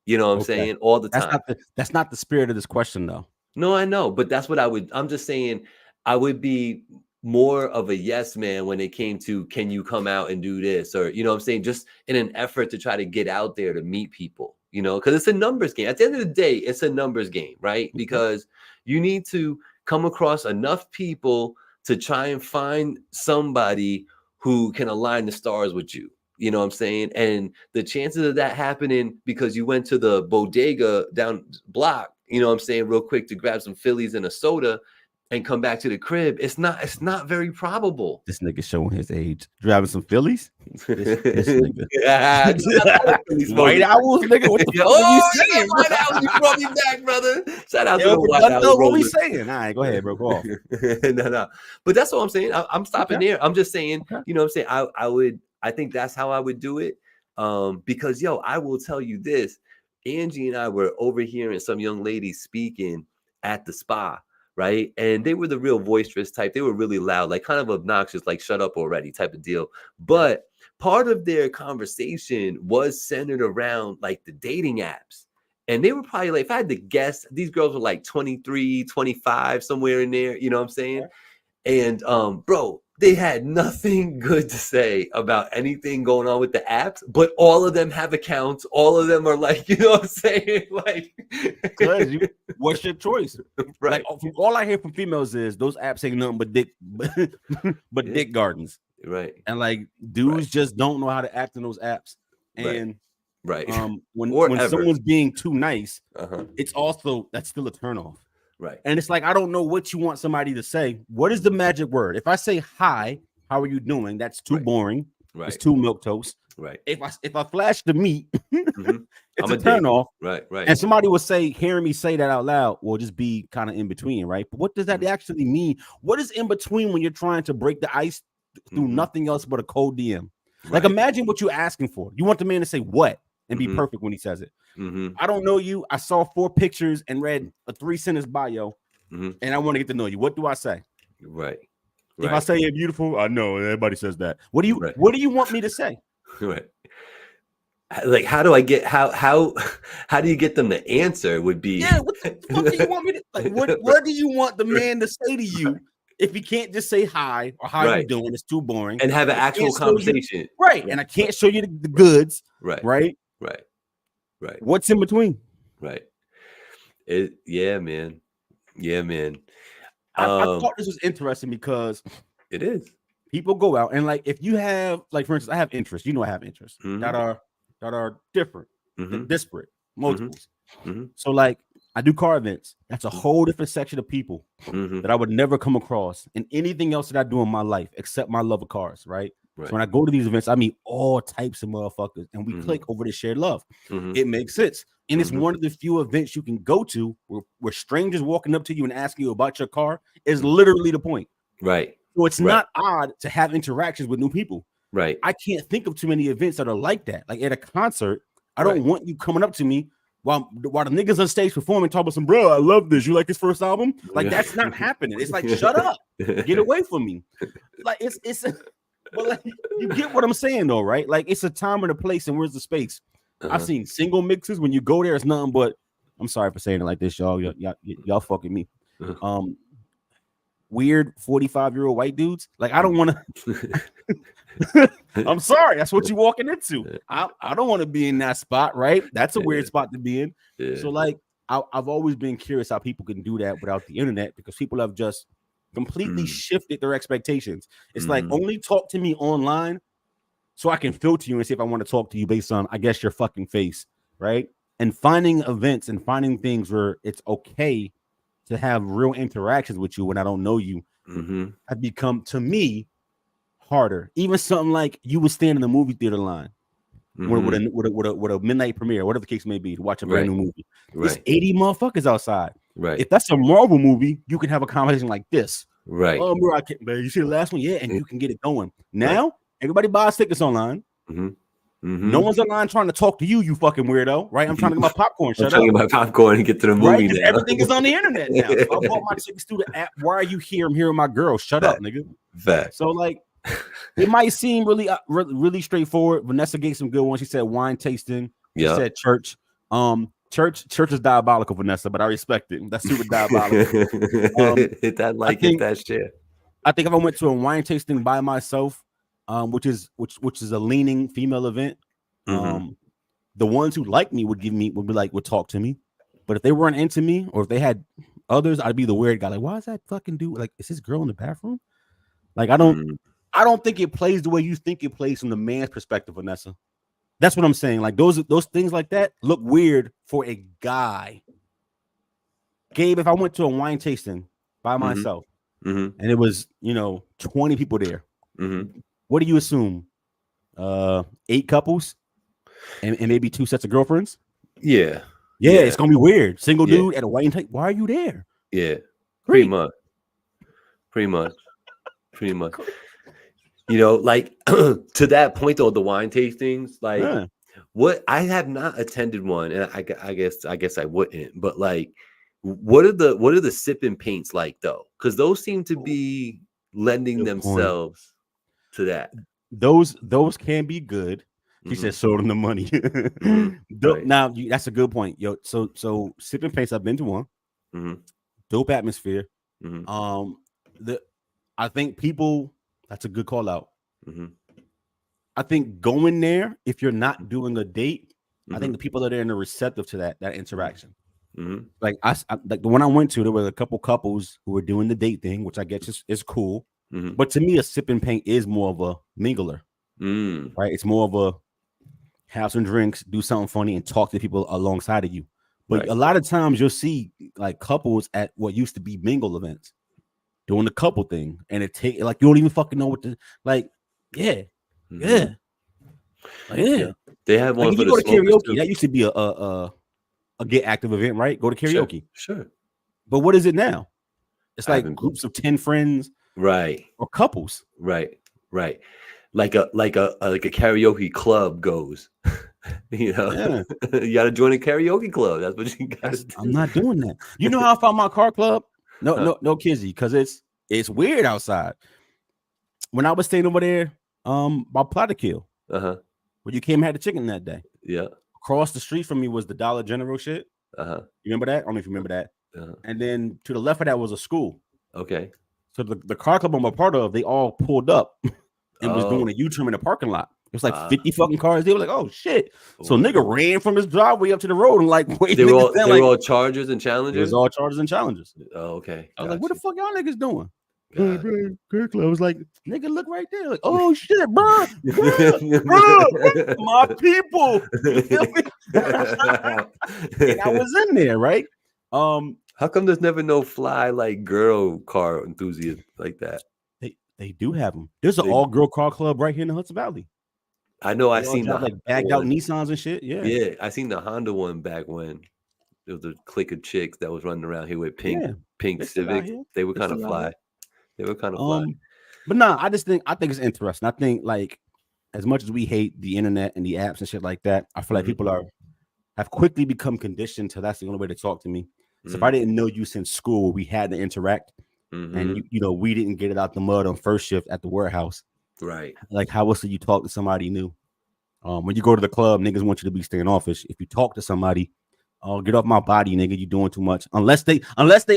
You know what I'm saying? All the time. That's not the spirit of this question though. No, I know, but that's what I'm just saying, I would be more of a yes man when it came to, can you come out and do this? Or, you know what I'm saying? Just in an effort to try to get out there to meet people, you know, because it's a numbers game. At the end of the day, it's a numbers game, right? Because you need to come across enough people to try and find somebody who can align the stars with you. You know what I'm saying? And the chances of that happening because you went to the bodega down block, you know what I'm saying, real quick to grab some Phillies and a soda and come back to the crib, it's not very probable. This nigga showing his age. Driving some Phillies? This nigga. White Owls, nigga. What the fuck are you saying, bro? White Owls, you brought me back, brother. Shout out to the White Owls. What we saying? All right, go ahead, bro. Go off. No. But that's what I'm saying. I'm stopping there. I'm just saying, you know what I'm saying? I think that's how I would do it. Because, yo, I will tell you this. Angie and I were overhearing some young ladies speaking at the spa, right? And they were the real boisterous type. They were really loud, like kind of obnoxious, like shut up already type of deal. But part of their conversation was centered around like the dating apps. And they were probably like, if I had to guess, these girls were like 23, 25, somewhere in there, you know what I'm saying? And bro, they had nothing good to say about anything going on with the apps, but all of them have accounts. All of them are like, you know what I'm saying? Like, what's your choice? Right. Like, all I hear from females is those apps ain't nothing but dick, but dick gardens. Right. And like dudes just don't know how to act in those apps. And when someone's being too nice, it's also, that's still a turnoff. Right. And it's like, I don't know what you want somebody to say. What is the magic word? If I say hi, how are you doing? That's too boring. Right. It's too milquetoast. Right. If I flash the meat, it's a turn off. Right. And somebody will say, hearing me say that out loud will just be kind of in between, right? But what does that actually mean? What is in between when you're trying to break the ice through nothing else but a cold DM? Like, imagine what you're asking for. You want the man to say what and be perfect when he says it. I don't know you. I saw 4 pictures and read a 3-sentence bio, and I want to get to know you. What do I say? Right. If I say you're beautiful, I know everybody says that. What do you want me to say? Right. Like, how do I get how do you get them to answer? Would be what the fuck do you want me to like? What do you want the man to say to you if he can't just say hi or how you doing? It's too boring. And have an actual conversation. And I can't show you the goods. Right. Right. Right. What's in between? Right. Yeah, man. Yeah, man. I thought this was interesting because it is. people go out and like if you have like for instance, I have interests. You know, I have interests that are different, disparate, multiples. So like I do car events. That's a whole different section of people that I would never come across in anything else that I do in my life except my love of cars, right? So when I go to these events, I meet all types of motherfuckers and we click over the shared love. It makes sense. And it's one of the few events you can go to where strangers walking up to you and asking you about your car is literally the point. Right. So it's not odd to have interactions with new people. Right. I can't think of too many events that are like that. Like at a concert, I don't want you coming up to me while the niggas on stage performing, talking about some, bro, I love this. You like his first album? Like that's not happening. It's like, shut up, get away from me. Like it's but like you get what I'm saying though, right? Like it's a time and a place, and where's the space? I've seen single mixes when you go there, it's nothing but I'm sorry for saying it like this, y'all. Y'all fucking me. Weird 45-year-old white dudes. Like I don't want to. I'm sorry. That's what you're walking into. I don't want to be in that spot, right? That's a weird spot to be in. So like I've always been curious how people can do that without the internet because people have just completely shifted their expectations. It's like only talk to me online so I can filter you and see if I want to talk to you based on, I guess, your fucking face, right? And finding events and finding things where it's okay to have real interactions with you when I don't know you have become, to me, harder. Even something like you would stand in the movie theater line with a midnight premiere, whatever the case may be, to watch a brand new movie. There's 80 motherfuckers outside. Right. If that's a Marvel movie, you can have a conversation like this. Right. Oh, bro, man, you see the last one? Yeah, and you can get it going. Now, everybody buys tickets online. No one's online trying to talk to you, you fucking weirdo, right? I'm trying to get my popcorn. Shut up. I'm trying to get my popcorn and get to the movie now. Everything is on the internet now. So I bought my tickets through the app. Why are you here? I'm here with my girl. Shut up, nigga. Fact. So like, it might seem really straightforward. Vanessa gave some good ones. She said wine tasting. She said church. Church is diabolical, Vanessa, but I respect it. That's super diabolical. Hit that like, hit that share. I think if I went to a wine tasting by myself, which is a leaning female event, the ones who like me would talk to me. But if they weren't into me or if they had others, I'd be the weird guy. Like, why is that fucking dude? Like, is this girl in the bathroom? Like, I don't think it plays the way you think it plays from the man's perspective, Vanessa. That's what I'm saying. Like those things like that look weird for a guy. Gabe, if I went to a wine tasting by myself and it was 20 people there, what do you assume? 8 couples and maybe 2 sets of girlfriends? Yeah, it's gonna be weird. Single dude at a wine tasting. Why are you there? Yeah, pretty much. Like to that point though, the wine tastings, like what I have not attended one, and I guess I wouldn't, but like what are the sip and paints like though? Because those seem to be lending themselves to that. Those can be good. She said, "Sold them the money." Right. Now that's a good point, yo. So sip and paints, I've been to one. Dope atmosphere. I think people. That's a good call out. I think going there, if you're not doing a date, I think the people that are there and are receptive to that interaction. Like like the one I went to, there were a couple couples who were doing the date thing, which I guess is cool. But to me, a sip and paint is more of a mingler, right? It's more of a have some drinks, do something funny, and talk to people alongside of you. But a lot of times you'll see like couples at what used to be mingle events doing the couple thing, and it take like you don't even fucking know what to like. Yeah. They have one. Like, if you go to karaoke, that used to be a get active event, right? Go to karaoke, sure. But what is it now? It's like groups of 10 friends, right, or couples, right. Like a karaoke club goes. You got to join a karaoke club. That's what you got to do. I'm not doing that. You know how I found my car club? No, Kizzy, because it's weird outside. When I was staying over there, by Platterkill, when you came and had the chicken that day, across the street from me was the Dollar General shit. You remember that? I don't know if you remember that. And then to the left of that was a school. Okay. So the car club I'm a part of, they all pulled up and was doing a U-turn in the parking lot. It's like 50 fucking cars. They were like, oh shit. So nigga ran from his driveway up to the road and like wait. They were all Chargers and Challengers? It was all Chargers and Challengers. Oh, okay. I was like, what the fuck y'all niggas doing? I I was like, nigga, look right there. Like, oh shit, bro. My people. And I was in there, right? How come there's never no fly like girl car enthusiast like that? They do have them. There's an all-girl car club right here in the Hudson Valley. I know. I seen the like bagged out Nissans and shit. Yeah, I seen the Honda one back when there was a clique of chicks that was running around here with pink Civics. They were kind of fly. They were kind of fly. But no, I think it's interesting. I think like as much as we hate the internet and the apps and shit like that, I feel like people have quickly become conditioned to that's the only way to talk to me. So if I didn't know you since school, we had to interact, and you know we didn't get it out the mud on first shift at the warehouse. Right. Like how else do you talk to somebody new? When you go to the club, niggas want you to be standoffish. If you talk to somebody, oh, get off my body, nigga, you doing too much. Unless they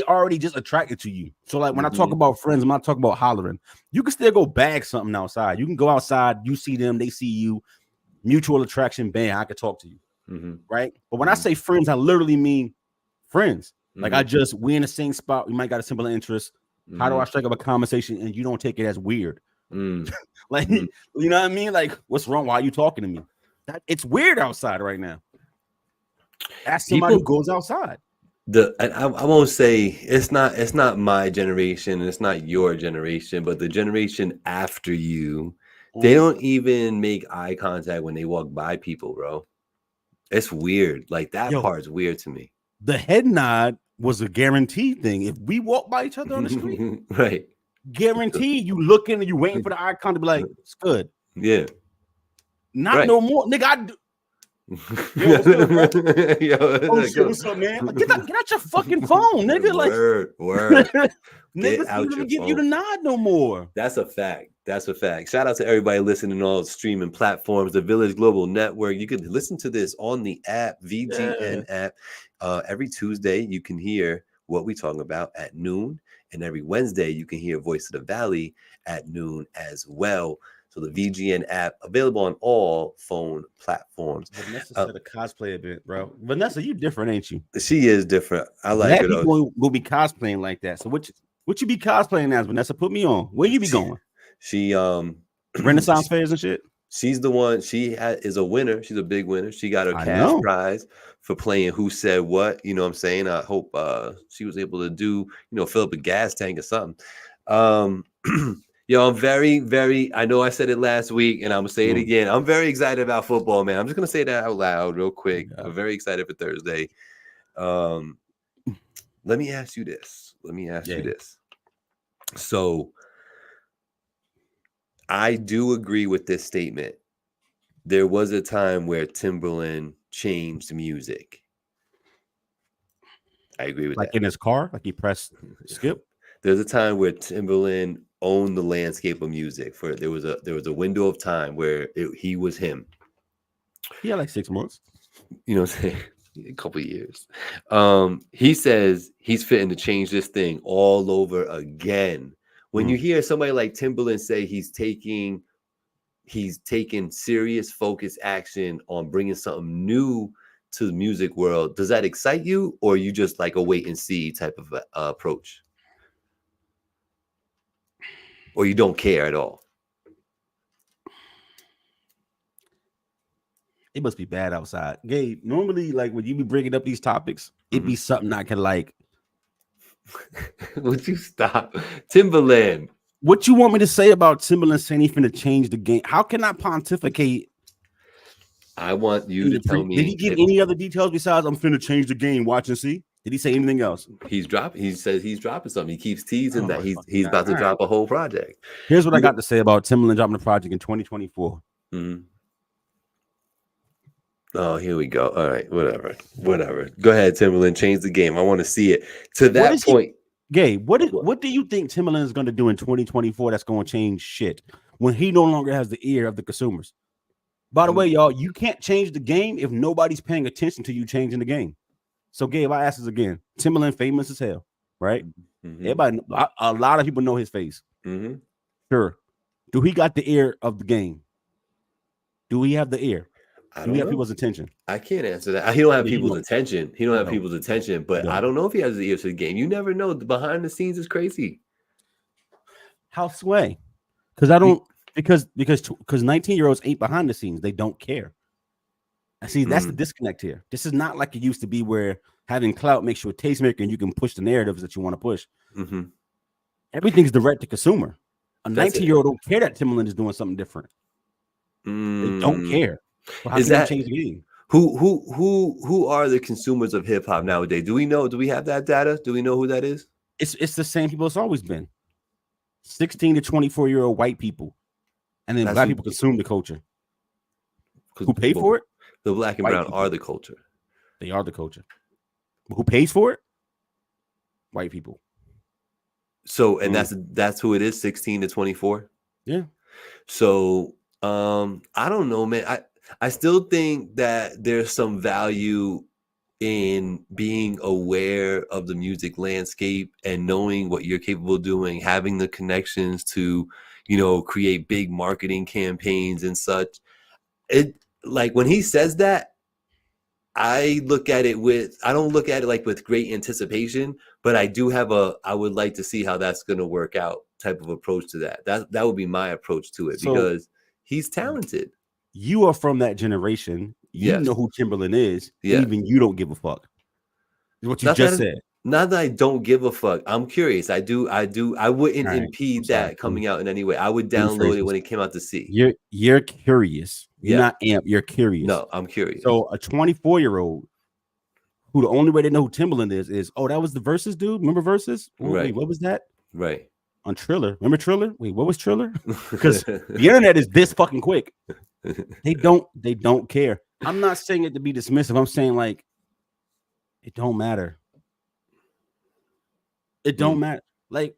already just attracted to you. So like when I talk about friends, I'm not talking about hollering. You can still go bag something outside. You can go outside, you see them, they see you, mutual attraction, bam, I could talk to you. Right. But when I say friends, I literally mean friends. Like we in the same spot. We might got a similar interest. How do I strike up a conversation and you don't take it as weird? Like, you know what I mean? Like, what's wrong? Why are you talking to me? It's weird outside right now. Ask somebody who goes outside. I won't say it's not my generation and it's not your generation, but the generation after you, they don't even make eye contact when they walk by people, bro. It's weird. Like that part's weird to me. The head nod was a guaranteed thing. If we walk by each other on the street, right. Guaranteed, you looking and you waiting for the eye contact to be like, it's good. Yeah. Not no more. Nigga, I do. What's up, man? Like, get out your fucking phone, nigga. Like, word. Niggas don't even give you the nod no more. That's a fact. Shout out to everybody listening on all streaming platforms, the Village Global Network. You can listen to this on the app, VGN app. Every Tuesday, you can hear what we talking about at noon. And every Wednesday, you can hear Voice of the Valley at noon as well. So the VGN app available on all phone platforms. Vanessa said a cosplay event, bro. Vanessa, you different, ain't you? She is different. I like her. People will be cosplaying like that. So what you be cosplaying as, Vanessa? Put me on. Where you be going? She Renaissance fairs and shit. She's the one. Is a winner. She's a big winner. She got her cash prize for playing Who Said What. You know what I'm saying? I hope she was able to do, fill up a gas tank or something. Yo, I'm very, very, I know I said it last week and I'm going to say it again. I'm very excited about football, man. I'm just going to say that out loud real quick. Yeah. I'm very excited for Thursday. Let me ask you this. So I do agree with this statement. There was a time where Timberland changed music. I agree with that. Like in his car, like he pressed skip. There's a time where Timberland owned the landscape of music. There was a window of time where he was him. He had like 6 months. You know what I'm saying? A couple of years. He says he's fitting to change this thing all over again. When you hear somebody like Timberland say he's taking serious focused action on bringing something new to the music world, does that excite you, or are you just like a wait and see type of approach? Or you don't care at all? It must be bad outside. Gabe, normally, like when you be bringing up these topics, it'd be something I can like. Would you stop? Timberland. What you want me to say about Timberland saying he's finna change the game? How can I pontificate? I want you to tell me. Did he give any other details besides I'm finna change the game, watch and see? Did he say anything else? He says he's dropping something. He keeps teasing that he's about to drop a whole project. Here's what I got to say about Timberland dropping the project in 2024. Oh, here we go. All right, whatever. Go ahead, Timberland. Change the game. I want to see it. To that point, Gabe, what do you think Timberland is going to do in 2024 that's going to change shit when he no longer has the ear of the consumers? By the way, y'all, you can't change the game if nobody's paying attention to you changing the game. So, Gabe, I ask this again. Timberland famous as hell, right? Everybody, a lot of people know his face. Sure. Do he got the ear of the game? Do we have the ear? I Do we don't have know. people's attention? I can't answer that. He don't have Yeah, he people's don't. attention. He don't have people's attention. But I don't know if he has the ear to the game. You never know. The behind the scenes is crazy. How sway? Because I don't. Because 19-year-olds ain't behind the scenes. They don't care. I see. That's the disconnect here. This is not like it used to be, where having clout makes you a tastemaker and you can push the narratives that you want to push. Mm-hmm. Everything's direct to consumer. A That's 19-year-old don't care that Timbaland is doing something different. They don't care. So how Is can that they change the game? who are the consumers of hip hop nowadays? Do we know? Do we have that data? Do we know who that is? It's the same people it's always been. 16 to 24-year-old white people, and then black people consume the culture. Who pay for it? The black and brown are the culture. They are the culture. But who pays for it? White people. So, and that's who it is, 16 to 24. Yeah. So, I don't know, man. I still think that there's some value in being aware of the music landscape and knowing what you're capable of doing, having the connections to, create big marketing campaigns and such. It, like, when he says that, I don't look at it like with great anticipation, but I do have I would like to see how that's going to work out type of approach to that. That would be my approach to it, because he's talented. You are from that generation. You know who Timbaland is. Yeah. Even you don't give a fuck. Is what you just said. Not that I don't give a fuck. I'm curious. I wouldn't impede that coming out in any way. I would download it when it came out to see. You're curious. You're not amped. You're curious. No, I'm curious. So a 24-year-old who the only way they know who Timbaland is, oh, that was the Versus dude. Remember Versus? Right. Wait, what was that? Right. On Triller. Remember Triller? Wait, what was Triller? Because the internet is this fucking quick. They don't care. I'm not saying it to be dismissive. I'm saying, like, it don't matter. It don't matter. Like,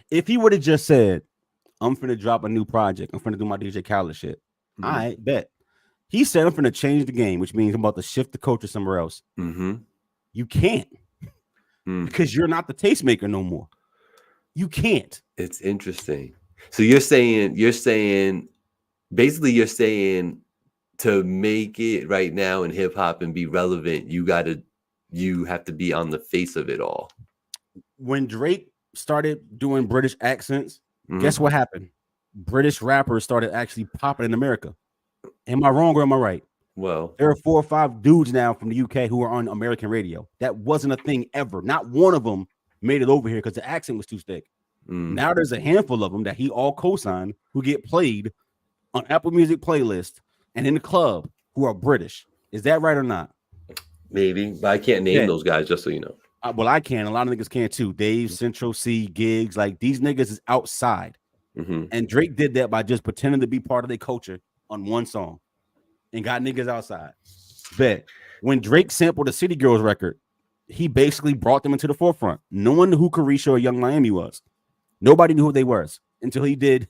if he would have just said, I'm finna drop a new project, I'm finna do my DJ Khaled shit, I bet. He said, I'm finna change the game, which means I'm about to shift the culture somewhere else. You can't, because you're not the tastemaker no more. You can't. It's interesting. So you're saying to make it right now in hip hop and be relevant, you have to be on the face of it all. When Drake started doing British accents, guess what happened? British rappers started actually popping in America. Am I wrong or am I right? Well, there are 4 or 5 dudes now from the UK who are on American radio. That wasn't a thing ever. Not one of them made it over here because the accent was too thick. Now there's a handful of them that he all co-signed who get played on Apple Music playlist and in the club who are British. Is that right or not? Maybe, but I can't name those guys, just so you know. Well, I can. A lot of niggas can too. Dave, Central C, Gigs, like these niggas is outside. And Drake did that by just pretending to be part of their culture on one song and got niggas outside. Bet. When Drake sampled the City Girls record, he basically brought them into the forefront. No one knew who Carisha or Young Miami was. Nobody knew who they were until he did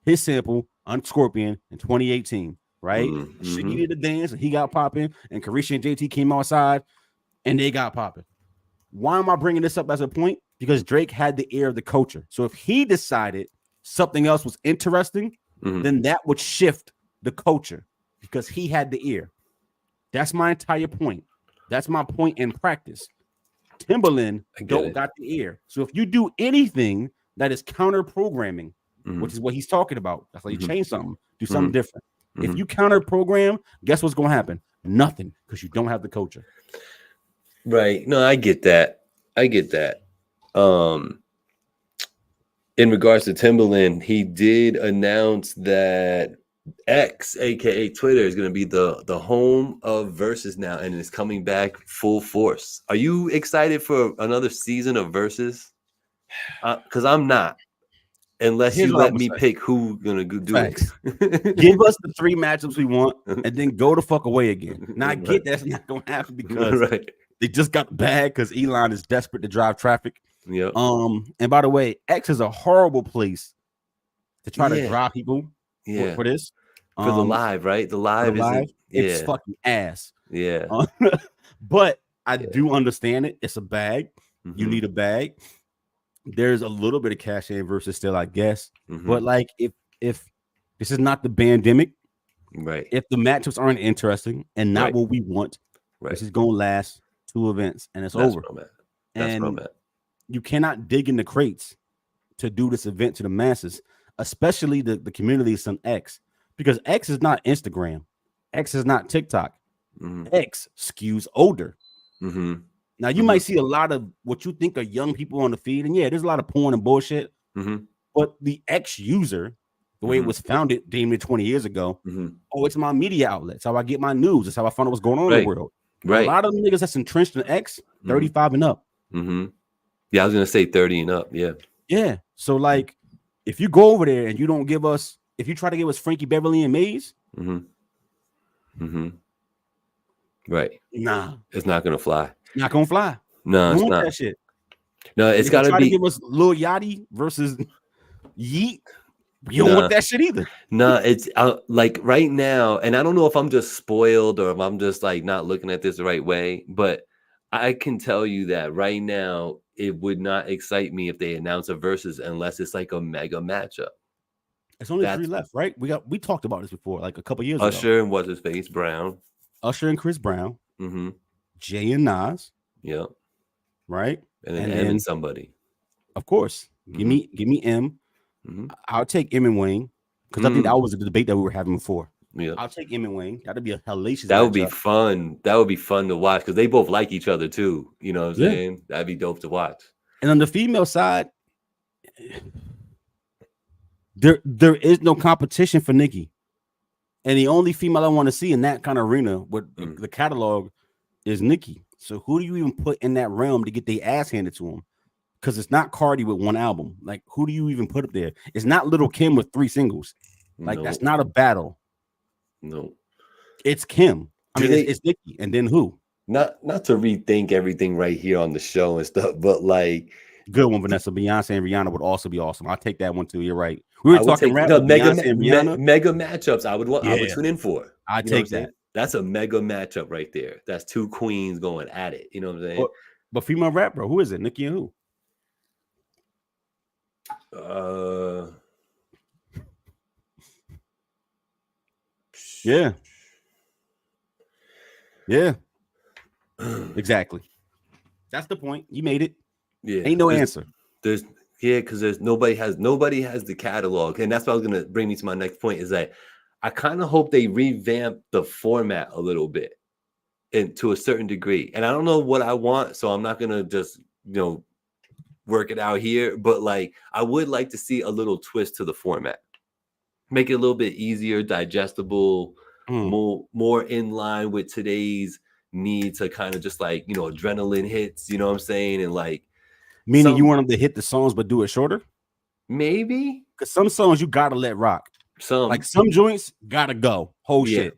his sample on Scorpion in 2018, right? Shiggy did the dance and he got popping, and Carisha and JT came outside and they got popping. Why am I bringing this up as a point? Because Drake had the ear of the culture. So if he decided something else was interesting, then that would shift the culture because he had the ear. That's my entire point. That's my point in practice. Timbaland got the ear. So if you do anything that is counter programming, which is what he's talking about, that's how you change something, do something different. If you counter program, guess what's going to happen? Nothing, because you don't have the culture. Right. No, I get that. In regards to Timbaland, he did announce that X, aka Twitter, is going to be the home of Versus now, and it's coming back full force. Are you excited for another season of Versus? Because I'm not, unless you let me pick who's gonna do it. Give us the 3 matchups we want, and then go the fuck away again. Now I get that's not gonna happen because they just got the bag because Elon is desperate to drive traffic. Yeah. And by the way, X is a horrible place to try to drive people. For this. For the live, right? The live is it's fucking ass. Yeah. But I do understand it. It's a bag. You need a bag. There's a little bit of cash in versus still, I guess. But like if This is not the pandemic. Right. If the matchups aren't interesting and not Right. what we want, Right. this is going to last 2 events and it's That's over. where I'm at. And where I'm at. you cannot dig in the crates to do this event to the masses, especially the community on X, because X is not Instagram. X is not TikTok. X skews older. Now, you might see a lot of what you think are young people on the feed, and yeah, there's a lot of porn and bullshit, but the X user, the way it was founded damn near 20 years ago, oh, it's my media outlet. It's how I get my news. It's how I find out what's going on in the world. Right. A lot of niggas that's entrenched in X, 35 and up. Yeah, I was going to say 30 and up, yeah. Yeah, so like, if you go over there and you don't give us, if you try to give us Frankie Beverly and Maze, right, nah, it's not gonna fly. Not gonna fly. No, it's not. That shit. No, it's got to be. To give us Lil Yachty versus Yeet. You don't want that shit either. No, it's like right now, and I don't know if I'm just spoiled or if I'm just like not looking at this the right way, but I can tell you that right now it would not excite me if they announce a versus unless it's like a mega matchup. It's only 3 left, right? We talked about this before, like a couple years ago. ago. Usher and what's his face, Brown. Usher and Chris Brown. Jay and Nas. Yeah. Right. And then M and somebody. Of course. Give me M. I'll take M and Wayne because I think that was the debate that we were having before. Yeah. I'll take M and Wayne. That'd be a hellacious. That would be fun. That would be fun to watch because they both like each other too. You know what I'm saying? That'd be dope to watch. And on the female side, there is no competition for Nicki. And the only female I want to see in that kind of arena with the catalog is Nicki. So who do you even put in that realm to get their ass handed to them? Because it's not Cardi with 1 album. Like, who do you even put up there? It's not Lil' Kim with 3 singles. Like, that's not a battle. No. It's Kim. I mean, it's Nicki. And then who? Not to rethink everything right here on the show and stuff, but like... Good one, Vanessa. Beyonce and Rihanna would also be awesome. I'll take that one too. You're right. We were talking rap. Mega matchups. I would tune in for. I take that. That's a mega matchup right there. That's 2 queens going at it. You know what I'm saying? But female rap, bro, who is it? Nicki and who? Yeah. Exactly. That's the point. You made it. Yeah. Ain't no answer. Because nobody has the catalog. And that's what I was gonna bring me to my next point is that I kind of hope they revamp the format a little bit and to a certain degree. And I don't know what I want, so I'm not gonna just work it out here. But like I would like to see a little twist to the format. Make it a little bit easier, digestible, more in line with today's need to kind of just like adrenaline hits, you know what I'm saying? And like meaning you want them to hit the songs but do it shorter? Maybe. Because some songs you gotta let rock. Some joints gotta go. Whole shit.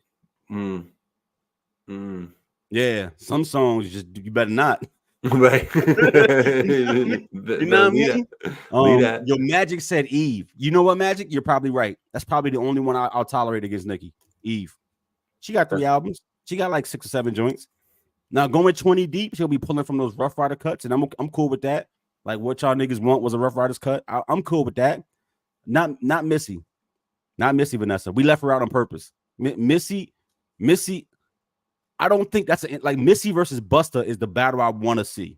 Yeah. Some songs you better not. Right. You know what I mean? Your Magic said Eve. You know what, Magic? You're probably right. That's probably the only one I'll tolerate against Nicki. Eve. She got 3 albums. She got like 6 or 7 joints. Now going 20 deep, she'll be pulling from those Rough Rider cuts, and I'm cool with that. Like what y'all niggas want was a Rough Riders cut. I'm cool with that. Not Missy, Vanessa. We left her out on purpose. Missy. I don't think that's like Missy versus Busta is the battle I want to see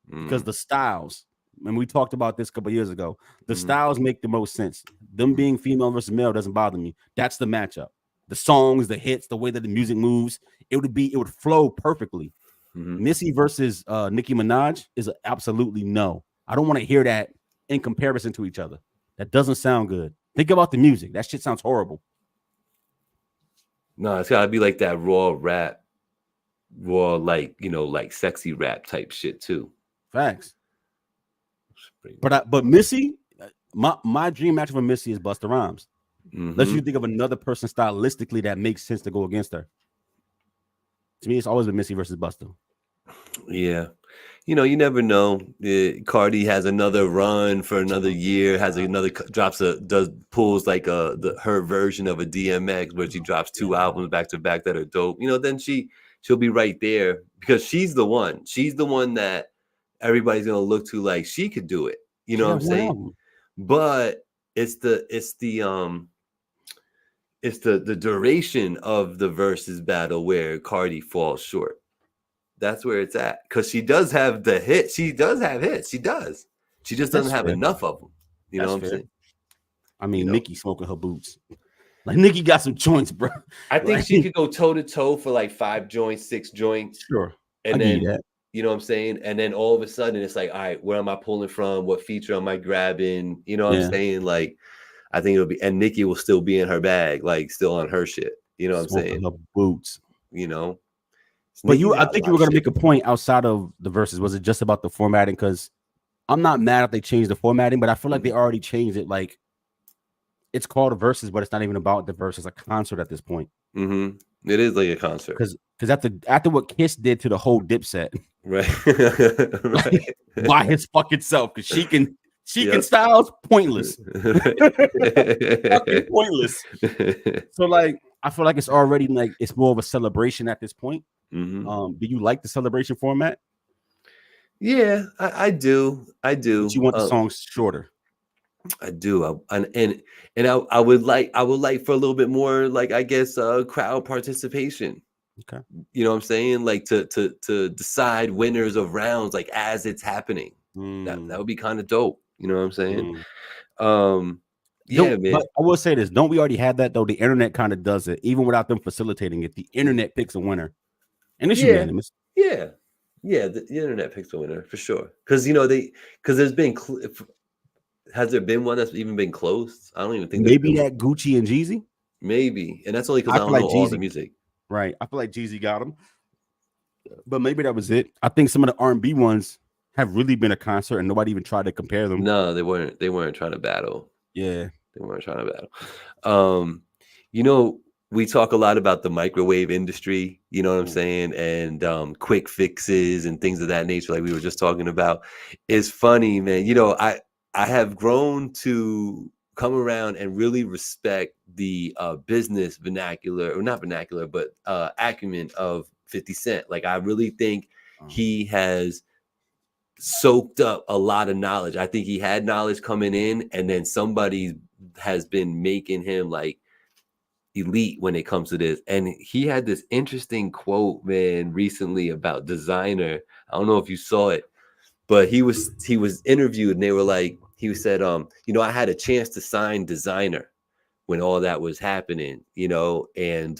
because the styles. And we talked about this a couple years ago. The styles make the most sense. Them being female versus male doesn't bother me. That's the matchup. The songs, the hits, the way that the music moves, it would flow perfectly. Missy versus Nicki Minaj is absolutely no. I don't want to hear that in comparison to each other. That doesn't sound good. Think about the music. That shit sounds horrible. No, it's gotta be like that raw rap, like sexy rap type shit too. Facts. But Missy, my dream match for Missy is Busta Rhymes. Unless you think of another person stylistically that makes sense to go against her. To me, it's always been Missy versus Busta. Yeah. You never know. Cardi has another run for another year, has another pulls like her version of a DMX where she drops 2 albums back to back that are dope. Then she'll be right there because she's the one that everybody's gonna look to like she could do it. You know what I'm saying? But it's the It's the duration of the versus battle where Cardi falls short. That's where it's at, because she does have the hit. She does have hits. She does. She just doesn't That's have fair. enough of them. You know That's what I'm fair. saying? I mean, You know, Nicki smoking her boots. Like Nicki got some joints, bro. I think Like, she could go toe to toe for like 5 joints, 6 joints, sure, I and give you then that. you know what I'm saying. And then all of a sudden, it's like, all right, where am I pulling from? What feature am I grabbing? You know what I'm Yeah, saying? Like, I think it'll be, and Nicki will still be in her bag, like still on her shit. You know what I'm smoking saying? her boots. You know, But Nicki's I got a think lot you were of gonna shit. make a point outside of the verses. Was it just about the formatting? Because I'm not mad if they changed the formatting, but I feel like they already changed it. Like it's called a verses, but it's not even about the verses. A concert at this point. It is like a concert, Because after what Kiss did to the whole Dipset, right? like Right. by his fucking self, because she can Yep. styles pointless, fucking pointless. So like I feel like it's already like it's more of a celebration at this point. Do you like the celebration format? Yeah, I do. I But do. you want the songs shorter? I do. I would like for a little bit more, like, I guess, crowd participation. Okay. You know what I'm saying? Like to decide winners of rounds, like as it's happening. That would be kind of dope. You know what I'm saying? Mm. Yeah, man. But I will say this: don't we already have that though? The internet kind of does it, even without them facilitating it. The internet picks a winner, and it's Yeah, unanimous. yeah, yeah. The internet picks the winner for sure. Because there's been has there been one that's even been close? I don't even think there's Maybe been one. that Gucci and Jeezy. Maybe, and that's only because I I feel don't know like all the Jeezy, music. right? I feel like Jeezy got him, but maybe that was it. I think some of the R&B ones have really been a concert, and nobody even tried to compare them. No, they weren't. They weren't trying to battle. Yeah, They weren't trying to battle. Um, you know, we talk a lot about the microwave industry, you know what I'm mm. saying? And quick fixes and things of that nature, like we were just talking about. It's funny, man. I have grown to come around and really respect the business vernacular, or not vernacular, but acumen of 50 Cent. Like, I really think he has soaked up a lot of knowledge. I think he had knowledge coming in, and then somebody has been making him like elite when it comes to this. And he had this interesting quote, man, recently about designer. I don't know if you saw it, but he was interviewed, and they were like, he said, I had a chance to sign designer when all that was happening, and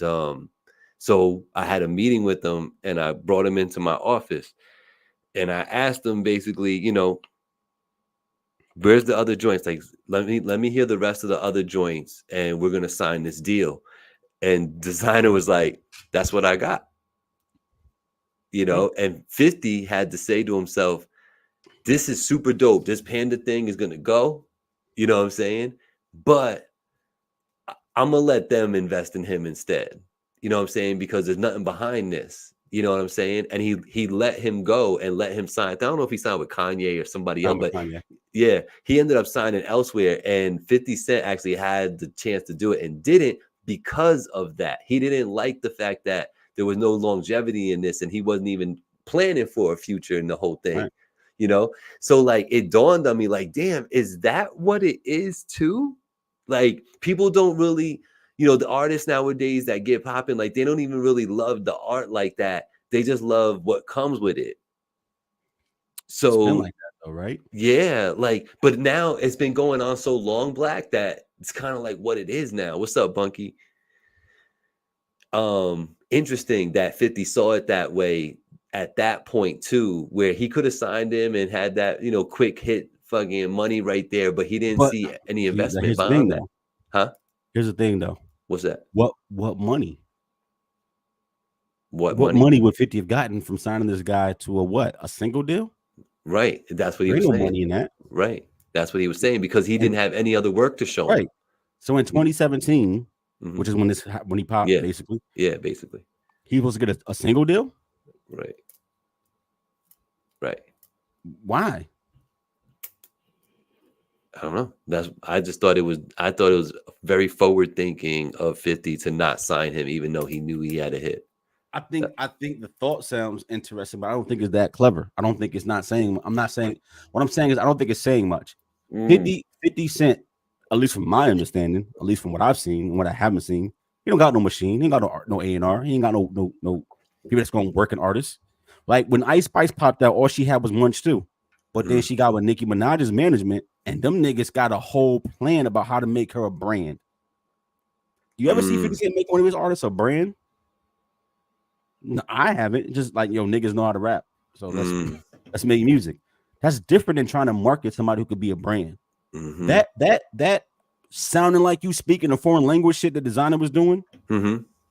so I had a meeting with him, and I brought him into my office, and I asked him basically, where's the other joints? Like, let me hear the rest of the other joints, and we're gonna sign this deal. And designer was like, that's what I got. And 50 had to say to himself, this is super dope. This Panda thing is gonna go. You know what I'm saying? But I'm gonna let them invest in him instead. You know what I'm saying? Because there's nothing behind this. You know what I'm saying? And he let him go and let him sign. I don't know if he signed with Kanye or somebody else, I'm with but Kanye. yeah, he ended up signing elsewhere. And 50 Cent actually had the chance to do it and didn't, because of that. He didn't like the fact that there was no longevity in this, and he wasn't even planning for a future in the whole thing. Right. So like it dawned on me, like, damn, is that what it is too? Like, people don't really, the artists nowadays that get popping, like, they don't even really love the art like that. They just love what comes with it. It's been So like that though, right? yeah, like, but now it's been going on so long, Black, that it's kind of like what it is now. What's up, Bunky? Interesting that 50 saw it that way at that point too, where he could have signed him and had that, quick hit fucking money right there, but he didn't But see any investment here's the thing behind that. though. Huh? Here's the thing though. What's that? What money? What What money? money would 50 have gotten from signing this guy to a single deal? Right. That's what he There was ain't no saying. money in that. Right. That's what he was saying, because he And didn't have any other work to show him. right. So in 2017, Mhm. which is when he popped, Yeah. basically, Yeah, basically. he was to get a single deal. Right. Right. Why? I don't know. I thought it was very forward thinking of 50 to not sign him, even though he knew he had a hit. I think the thought sounds interesting, but I don't think it's that clever. I don't think it's not saying. I'm not saying what I'm saying is I don't think it's saying much. Mm. 50 Cent at least from my understanding, at least from what I've seen and what I haven't seen, he don't got no machine. He ain't got no A&R. He ain't got no people that's gonna work an artist. Like when Ice Spice popped out, all she had was Munch too. But then she got with Nicki Minaj's management, and them niggas got a whole plan about how to make her a brand. You ever see 50 Cent make one of his artists a brand? No, I haven't. Just like, niggas know how to rap. So let's make music. That's different than trying to market somebody who could be a brand. That sounding like you speaking a foreign language shit the designer was doing.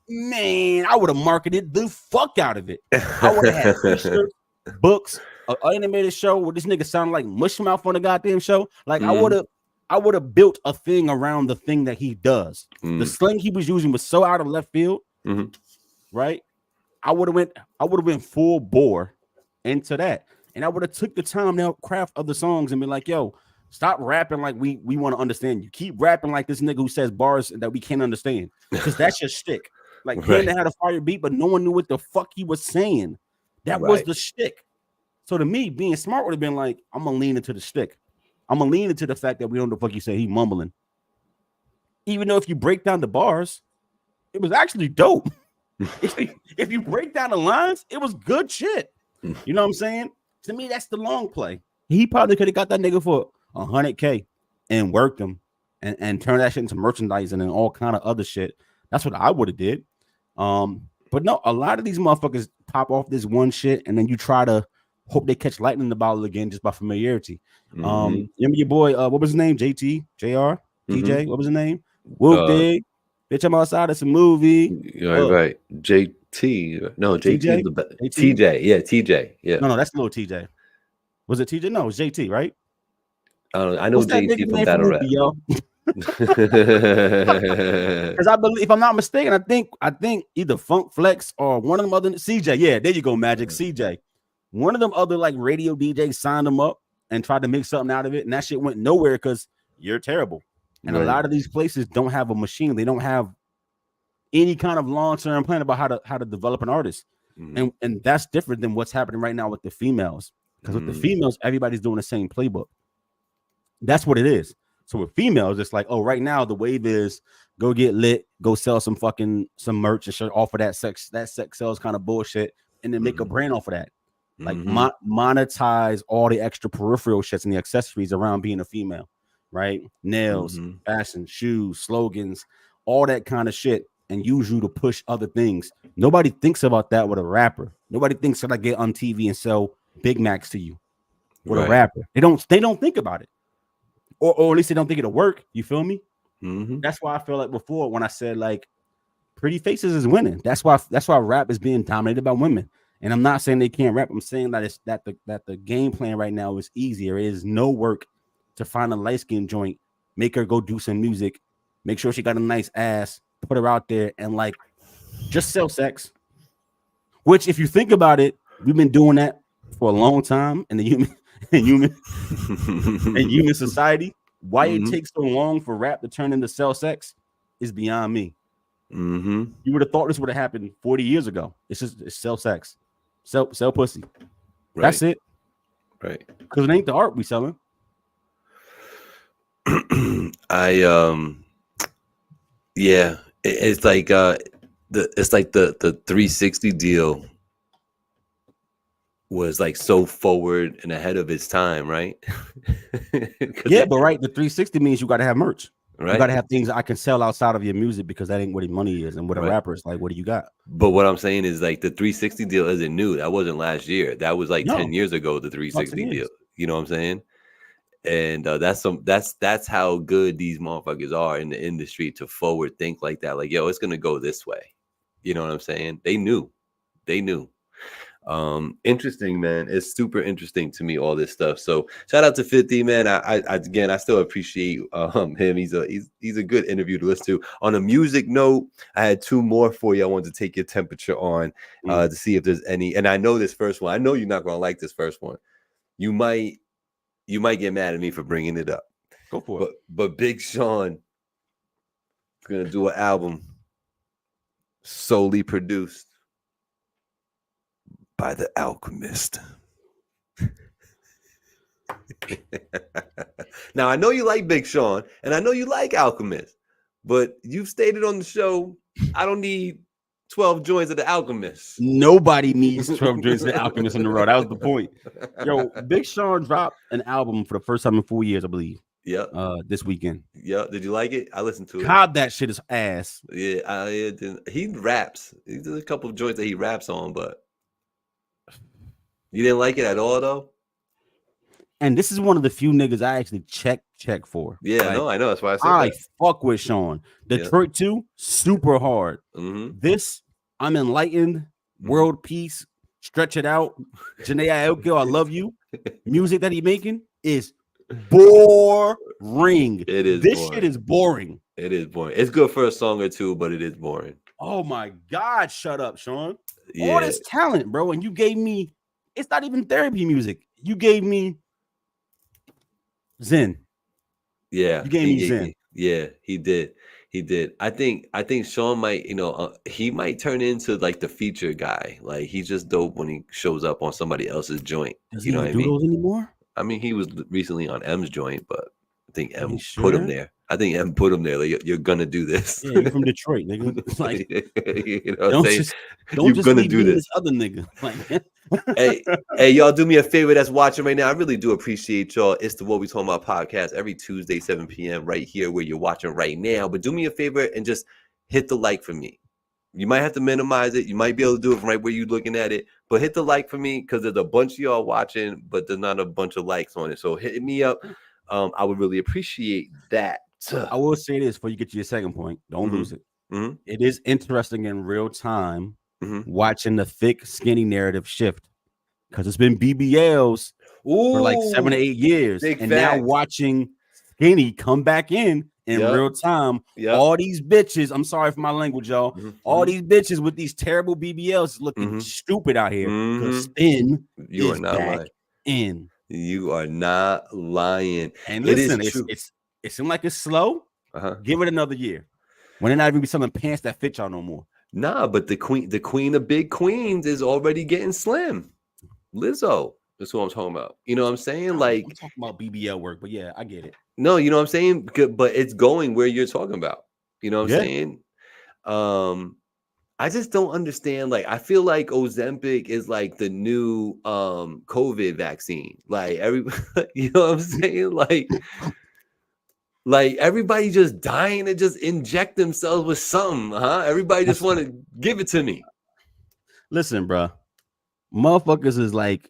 Man, I would have marketed the fuck out of it. I would have had t-shirts, books, an animated show where this nigga sounded like Mushmouth on the goddamn show. Like I would have built a thing around the thing that he does. The slang he was using was so out of left field, right? I would have went full bore into that, and I would have took the time to craft other songs and be like, yo, stop rapping like we want to understand you. Keep rapping like this nigga who says bars that we can't understand, because that's your shtick. Like Panda had a fire beat, but no one knew what the fuck he was saying. That was the shtick. So to me, being smart would have been like, I'm gonna lean into the shtick. I'm gonna lean into the fact that we don't know what the fuck you say. He mumbling. Even though if you break down the bars, it was actually dope. If you break down the lines, it was good shit. You know what I'm saying? To me, that's the long play. He probably could have got that nigga for $100K and worked him and turned that shit into merchandising and all kind of other shit. That's what I would have did. But no, a lot of these motherfuckers pop off this one shit and then you try to hope they catch lightning in the bottle again just by familiarity. Remember your boy, what was his name? JT, JR, DJ, what was his name? Whoop Dig. Bitch, I'm outside. It's a movie. Right. JT. No, JT. TJ. Yeah, TJ. Yeah. No, that's little TJ. Was it TJ? No, it was JT, right? I know JT from Battle Rap. Because I believe, if I'm not mistaken, I think either Funk Flex or one of them other CJ. Yeah, there you go, Magic CJ. One of them other like radio DJs signed them up and tried to make something out of it, and that shit went nowhere because you're terrible. And a lot of these places don't have a machine. They don't have any kind of long-term plan about how to develop an artist. And that's different than what's happening right now with the females. Because with the females, everybody's doing the same playbook. That's what it is. So with females, it's like, oh, right now the wave is go get lit, go sell some merch and shirt off of that sex sells kind of bullshit, and then make a brand off of that. Like monetize all the extra peripheral shits and the accessories around being a female. Right? Nails, fashion, shoes, slogans, all that kind of shit, and use you to push other things. Nobody thinks about that with a rapper. Nobody thinks that I get on TV and sell Big Macs to you with a rapper. They don't think about it. Or at least they don't think it'll work. You feel me? That's why I feel like before when I said like pretty faces is winning. That's why rap is being dominated by women. And I'm not saying they can't rap. I'm saying that it's that the game plan right now is easier. It is no work to find a light-skinned joint, make her go do some music, make sure she got a nice ass, put her out there, and like just sell sex. Which, if you think about it, we've been doing that for a long time in the human society. Why it takes so long for rap to turn into sell sex is beyond me. You would have thought this would have happened 40 years ago. It's sell sex, sell pussy. That's it. Right. Because it ain't the art we selling. It's like the 360 deal was like so forward and ahead of its time, right? But right, the 360 means you got to have merch. Right? You got to have things I can sell outside of your music because that ain't where the money is. And with a rapper, it's like, what do you got? But what I'm saying is like the 360 deal isn't new. That wasn't last year. That was like 10 years ago. The 360 deal. You know what I'm saying? And that's how good these motherfuckers are in the industry to forward think like that. Like, yo, it's gonna go this way. You know what I'm saying? They knew. Interesting, man. It's super interesting to me, all this stuff. So shout out to 50, man. I still appreciate him. He's a good interview to listen to. On a music note, I had two more for you. I wanted to take your temperature on to see if there's any. And I know this first one. I know you're not gonna like this first one. You might get mad at me for bringing it up. Go for it. But Big Sean is gonna do an album solely produced by The Alchemist. Now I know you like Big Sean, and I know you like Alchemist, but you've stated on the show, I don't need 12 joints of the Alchemist. Nobody needs 12 joints of the Alchemist in the row. That was the point. Yo, Big Sean dropped an album for the first time in 4 years, I believe. Yep. This weekend. Yep. Did you like it? I listened to it. God, that shit is ass. Yeah, he raps. There's a couple of joints that he raps on, but you didn't like it at all, though. And this is one of the few niggas I actually check for. Yeah, like, no, I know. That's why I said I fuck with Sean. Detroit 2, super hard. Mm-hmm. This, I'm enlightened. World peace. Stretch it out. Janae Aoki, I love you. Music that he making is boring. It is. This boring. shit is boring. It is boring. It's good for a song or two, but it is boring. Oh my God, shut up, Sean. Yeah. All this talent, bro. And you gave me, it's not even therapy music. You gave me Zen. Yeah. You gave me Zen. Yeah, he did. He did. I think Sean might, he might turn into like the feature guy. Like he's just dope when he shows up on somebody else's joint. Does he do those anymore? I mean, he was recently on M's joint, but I think M put him there. I think M put him there. Like you're gonna do this. Yeah, you're from Detroit, nigga. It's like, don't just gonna do this other nigga. Like, hey, y'all, do me a favor that's watching right now. I really do appreciate y'all. It's the What We Talking About podcast every Tuesday, 7 p.m. right here where you're watching right now. But do me a favor and just hit the like for me. You might have to minimize it. You might be able to do it from right where you're looking at it. But hit the like for me because there's a bunch of y'all watching, but there's not a bunch of likes on it. So hit me up. I would really appreciate that. I will say this before you get to your second point. Don't lose it. Mm-hmm. It is interesting in real time watching the thick, skinny narrative shift because it's been BBLs for like 7 to 8 years. And now watching skinny come back in real time. All these bitches, I'm sorry for my language, y'all. All these bitches with these terrible BBLs looking stupid out here. Spin you are not lying. In. You are not lying. And listen, it seems like it's slow. Give it another year. When they're not even be selling pants that fit y'all no more. Nah, but the queen of big queens is already getting slim. Lizzo. That's what I'm talking about. You know what I'm saying? Like I'm talking about BBL work, but yeah, I get it. No, you know what I'm saying? But it's going where you're talking about. You know what I'm saying? I just don't understand. Like, I feel like Ozempic is like the new COVID vaccine. Like you know what I'm saying? Like everybody just dying to just inject themselves with something, huh? Everybody just want to give it to me. Listen, bro. Motherfuckers is like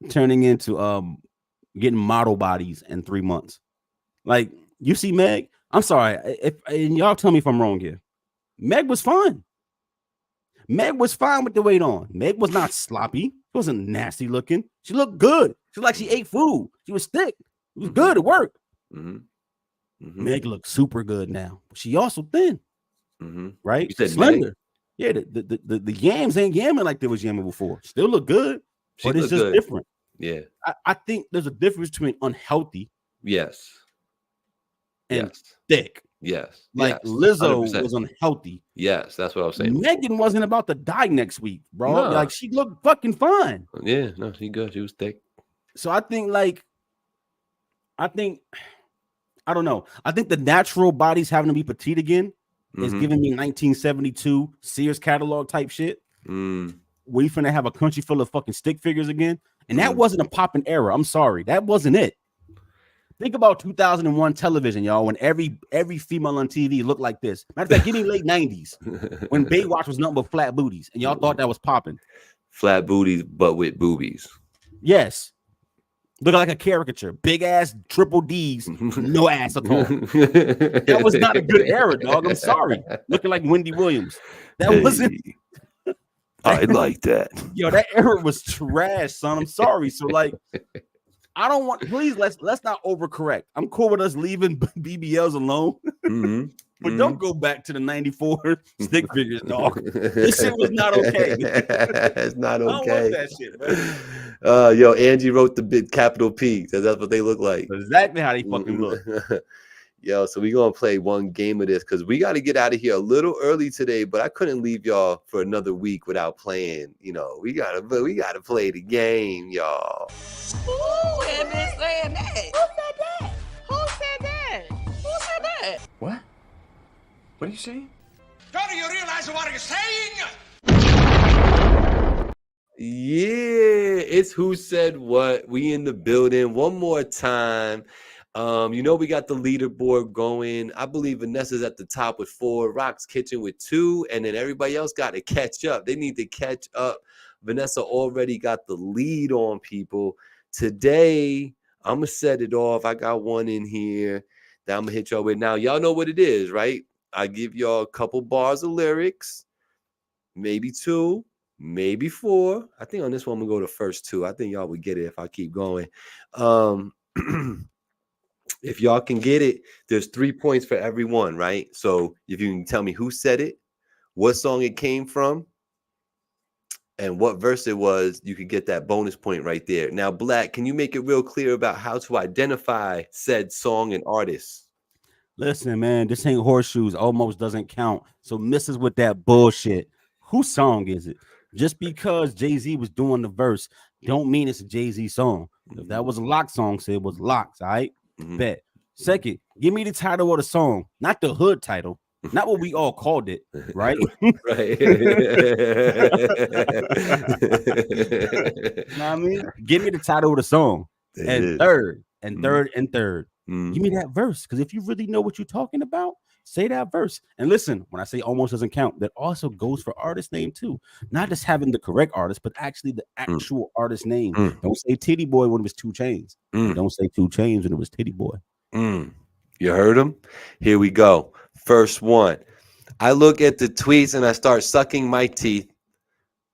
turning into getting model bodies in 3 months. Like, you see Meg? I'm sorry. And y'all tell me if I'm wrong here. Meg was fine. Meg was fine with the weight on. Meg was not sloppy. She wasn't nasty looking. She looked good. She like she ate food. She was thick. It was good. It worked. Meg looks super good now. She also thin. Right? You said slender. Meg? Yeah, the yams ain't yamming like they was yamming before. Still look good, but it's just different. Yeah. I think there's a difference between unhealthy and thick. Yes. Like Lizzo 100%. Was unhealthy. Yes, that's what I was saying. Megan wasn't about to die next week, bro. No. Like she looked fucking fine. Yeah, no, she good. She was thick. So I think I don't know. I think the natural body's having to be petite again is giving me 1972 Sears catalog type shit. We finna have a country full of fucking stick figures again. And that wasn't a popping era. I'm sorry. That wasn't it. Think about 2001 television, y'all, when every female on TV looked like this. Matter of fact, give me late 90s when Baywatch was nothing but flat booties. And y'all thought that was popping. Flat booties, but with boobies. Yes. Look like a caricature. Big ass triple D's, no ass at all. That was not a good era, dog. I'm sorry. Looking like Wendy Williams. That wasn't. I like that. Yo, that era was trash, son. I'm sorry. So, like, I don't want. Please, let's not overcorrect. I'm cool with us leaving BBLs alone, but don't go back to the '94 stick figures, dog. This shit was not okay. It's not okay. I don't want that shit, man. Yo, Angie wrote the big capital P. That's what they look like. Exactly how they fucking look. Yo, so we're gonna play one game of this because we got to get out of here a little early today. But I couldn't leave y'all for another week without playing. You know, we gotta play the game, y'all. Ooh, and been saying that. Who said that? What are you saying? Don't you realize what you're saying? Yeah, it's Who Said What. We in the building one more time. We got the leaderboard going. I believe Vanessa's at the top with 4, Rock's Kitchen with 2, and then everybody else got to catch up. They need to catch up. Vanessa already got the lead on people. Today, I'm going to set it off. I got one in here that I'm going to hit y'all with. Now, y'all know what it is, right? I give y'all a couple bars of lyrics, maybe 2. Maybe 4. I think on this one, I'm going to go the first 2. I think y'all would get it if I keep going. If y'all can get it, there's 3 points for everyone, right? So if you can tell me who said it, what song it came from, and what verse it was, you could get that bonus point right there. Now, Black, can you make it real clear about how to identify said song and artist? Listen, man, this ain't horseshoes. Almost doesn't count. So misses with that bullshit. Whose song is it? Just because Jay-Z was doing the verse, don't mean it's a Jay-Z song. If that was a Lock song, say it was Locks, all right? Bet. Second, give me the title of the song, not the hood title, not what we all called it, right? Right. Know what I mean? Give me the title of the song. And third. Give me that verse. Because if you really know what you're talking about, say that verse. And listen, when I say almost doesn't count, that also goes for artist name too. Not just having the correct artist, but actually the actual artist name. Don't say Titty Boy when it was 2 Chainz. Don't say 2 Chainz when it was Titty Boy. You heard him? Here we go. First one. I look at the tweets and I start sucking my teeth.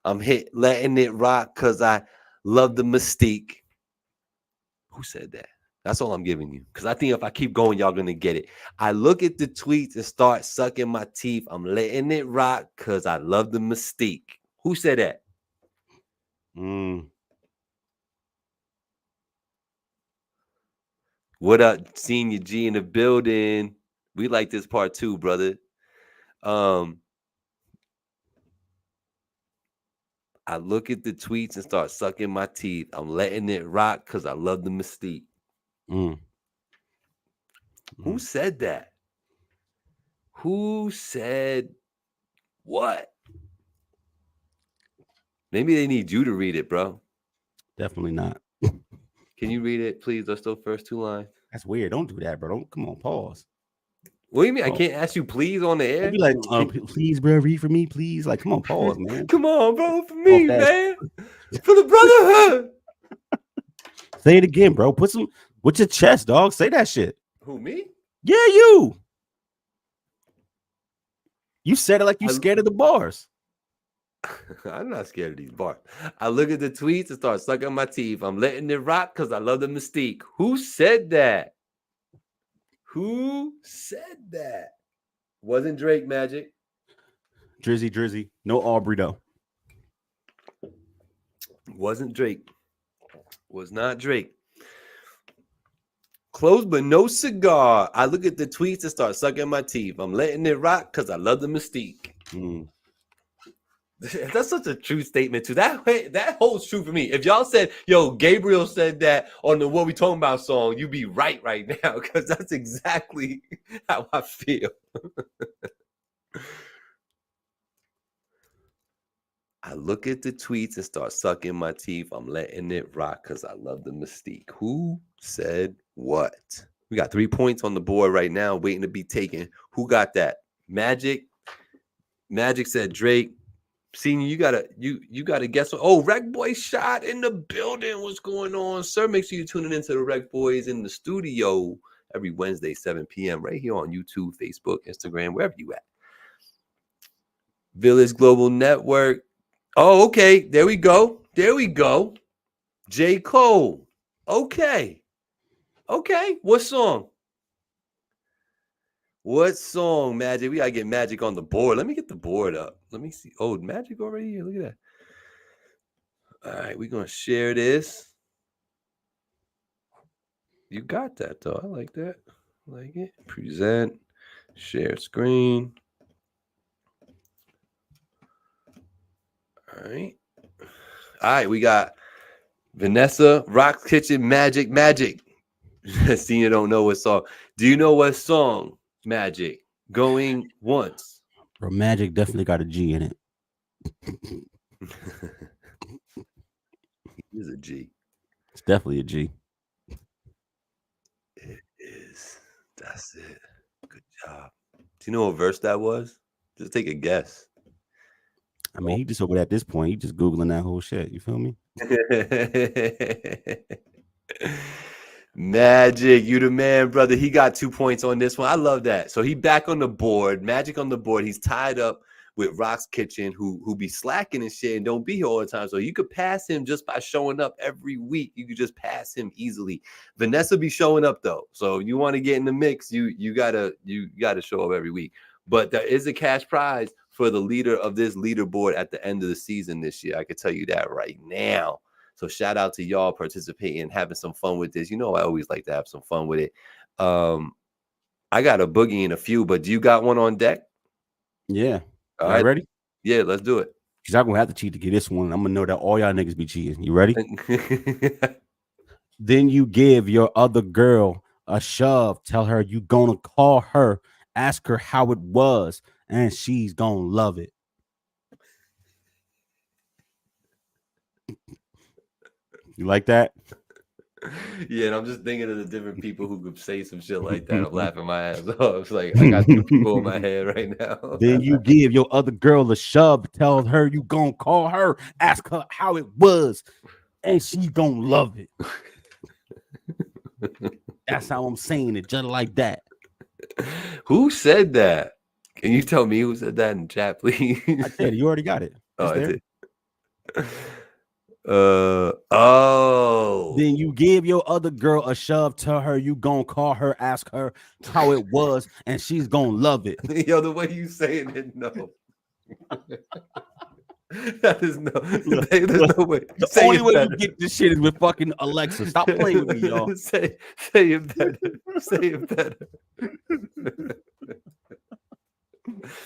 I'm letting it rock because I love the mystique. Who said that? That's all I'm giving you. Because I think if I keep going, y'all going to get it. I look at the tweets and start sucking my teeth. I'm letting it rock because I love the mystique. Who said that? What up, Senior G in the building? We like this part too, brother. I look at the tweets and start sucking my teeth. I'm letting it rock because I love the mystique. Who said that? Who said what? Maybe they need you to read it, bro. Definitely not. Can you read it, please? Those still first 2 lines. That's weird. Don't do that, bro. Don't come on, pause. What do you mean? I can't ask you please on the air? I'd be like, please, bro, read for me, please. Like, come on, pause, man. Come on, bro, for me, man. For the brotherhood. Say it again, bro. Put some with your chest, dog. Say that shit. Who, me? Yeah, you. You said it like you scared of the bars. I'm not scared of these bars. I look at the tweets and start sucking my teeth. I'm letting it rock because I love the mystique. Who said that? Who said that? Wasn't Drake, Magic. Drizzy. No Aubrey, though. Wasn't Drake. Was not Drake. Close but no cigar. I look at the tweets and start sucking my teeth. I'm letting it rock because I love the mystique. That's such a true statement too. That holds true for me. If y'all said, yo, Gabriel said that on the What We Talking About song, you'd be right now because that's exactly how I feel. I look at the tweets and start sucking my teeth. I'm letting it rock because I love the mystique. Who said what? We got 3 points on the board right now waiting to be taken. Who got that? Magic. Magic said Drake. Senior, you gotta guess. Oh, Rec Boy shot in the building. What's going on, sir? Make sure you're tuning into the Rec Boys in the studio every Wednesday, 7 p.m. right here on YouTube, Facebook, Instagram, wherever you at. Village Global Network. Oh, okay. There we go. J. Cole. Okay. What song? What song, Magic? We gotta get Magic on the board. Let me get the board up. Let me see. Oh, Magic already here. Look at that. All right, we're gonna share this. You got that though. I like that. I like it. Present. Share screen. All right. We got Vanessa, Rock's Kitchen, Magic. Senior don't know what song. Do you know what song, Magic? Going once. Bro, Magic definitely got a G in it. He is a G. It's definitely a G. It is. That's it. Good job. Do you know what verse that was? Just take a guess. I mean, he just over at this point, he just Googling that whole shit. You feel me? Magic, you the man, brother. He got 2 points on this one. I love that. So he back on the board. Magic on the board. He's tied up with Rock's Kitchen, who be slacking and shit and don't be here all the time. So you could pass him just by showing up every week. You could just pass him easily. Vanessa be showing up though. So you want to get in the mix, you gotta show up every week. But there is a cash prize for the leader of this leaderboard at the end of the season this year. I can tell you that right now. So shout out to y'all participating and having some fun with this. You know, I always like to have some fun with it. I got a boogie and a few, but do you got one on deck? Yeah. All right, ready? Yeah, let's do it. Because I'm gonna have to cheat to get this one. I'm gonna know that all y'all niggas be cheating. You ready? Then you give your other girl a shove. Tell her you gonna call her, ask her how it was, and she's gonna love it. You like that? Yeah, and I'm just thinking of the different people who could say some shit like that. I'm laughing my ass off. It's like I got 2 people in my head right now. Then you give your other girl a shove. Tell her you gonna call her, ask her how it was, and she's gonna love it. That's how I'm saying it, just like that. Who said that? Can you tell me who said that in chat, please? I said you already got it. Oh, I there. did. Oh. Then you give your other girl a shove. Tell her you gonna call her, ask her how it was, and she's gonna love it. Yo, the way you saying it, no. That is no. There's no way. The Say only it way better. you get this shit is with fucking Alexa. Stop playing with me, y'all. Say it better. Say it better.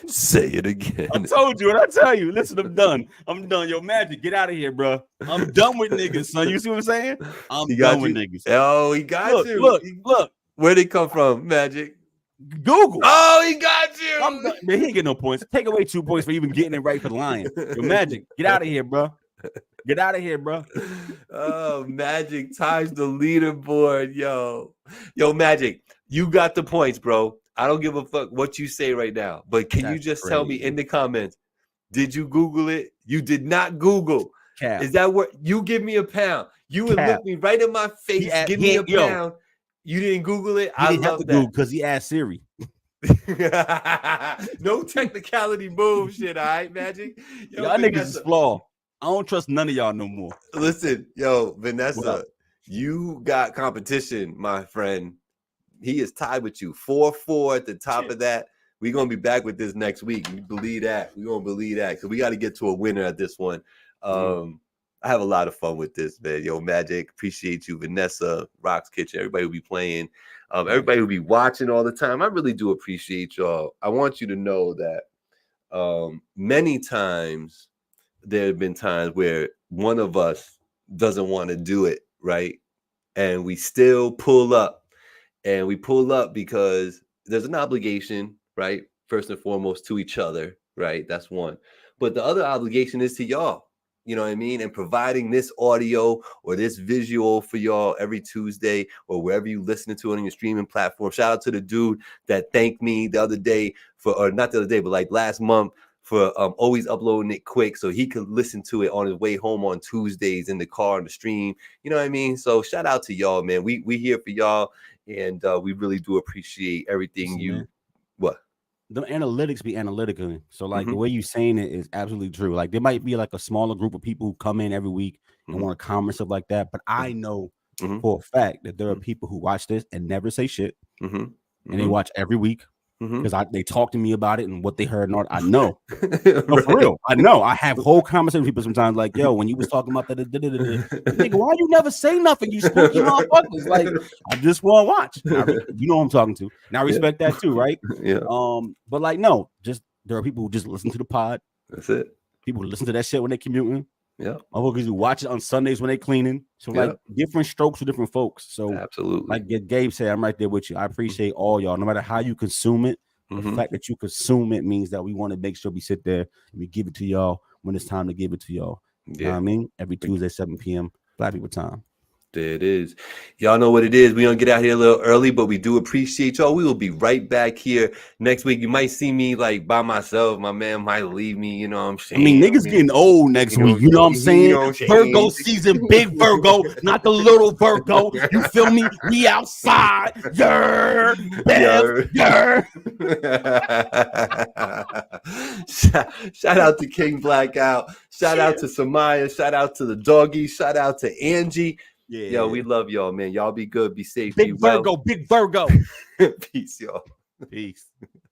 Say it again. I told you, and I tell you. Listen, I'm done. Yo, Magic, get out of here, bro. I'm done with niggas, son. You see what I'm saying? I'm done with niggas. Oh, he got you. Look. Where'd it come from, Magic? Google. Oh, he got you. I'm done. Man, he ain't get no points. Take away 2 points for even getting it right for the Lion. Yo, Magic, get out of here, bro. Get out of here, bro. Oh, Magic ties the leaderboard, yo. Yo, Magic, you got the points, bro. I don't give a fuck what you say right now, but can you just tell me in the comments, did you Google it? You did not Google. Cap. Is that what you give me a pound? You would look me right in my face, give me a pound. You didn't Google it? I love that because he asked Siri. No technicality bullshit, all right, Magic? Yo, y'all niggas is flawed. I don't trust none of y'all no more. Listen, yo, Vanessa, you got competition, my friend. He is tied with you. 4-4 at the top of that. We're going to be back with this next week. You believe that? We're going to believe that because we got to get to a winner at this one. I have a lot of fun with this, man. Yo, Magic, appreciate you. Vanessa, Rock's Kitchen, everybody will be playing. Everybody will be watching all the time. I really do appreciate y'all. I want you to know that many times there have been times where one of us doesn't want to do it, right? And we still pull up. And we pull up because there's an obligation, right? First and foremost to each other, right? That's one. But the other obligation is to y'all, you know what I mean? And providing this audio or this visual for y'all every Tuesday or wherever you listen to it on your streaming platform. Shout out to the dude that thanked me the other day or not the other day, but like last month for always uploading it quick so he could listen to it on his way home on Tuesdays in the car on the stream. You know what I mean? So shout out to y'all, man. We here for y'all. And we really do appreciate everything you. Man. What? The analytics be analytical. So like the way you saying it is absolutely true. Like there might be like a smaller group of people who come in every week and want to comment stuff like that. But I know for a fact that there are people who watch this and never say shit. And they watch every week because they talk to me about it and what they heard. And I know. No, for real. I know. I have whole conversations with people sometimes like, yo, when you was talking about that, nigga, why you never say nothing? You spooky motherfuckers. Like, I just want to watch. You know who I'm talking to. Now I respect that too, right? Yeah. But like, no, just there are people who just listen to the pod. That's it. People who listen to that shit when they commuting. Yeah. Motherfuckers who watch it on Sundays when they cleaning. So like different strokes for different folks. So absolutely. Like Gabe said, I'm right there with you. I appreciate all y'all, no matter how you consume it. The fact that you consume it means that we want to make sure we sit there and we give it to y'all when it's time to give it to y'all. You know what I mean? Every Tuesday, 7 p.m. Black people time. There it is. Y'all know what it is. We're going to get out here a little early, but we do appreciate y'all. We will be right back here next week. You might see me like by myself. My man might leave me, you know what I'm saying? I mean, niggas getting old next week. You know what I'm saying? Virgo season, big Virgo, not the little Virgo. You feel me? We outside. Yeah. Shout out to King Blackout. Shout out to Samaya. Shout out to the doggy. Shout out to Angie. Yeah. Yo, we love y'all, man. Y'all be good. Be safe. Big Virgo, big Virgo. Peace, y'all. Peace.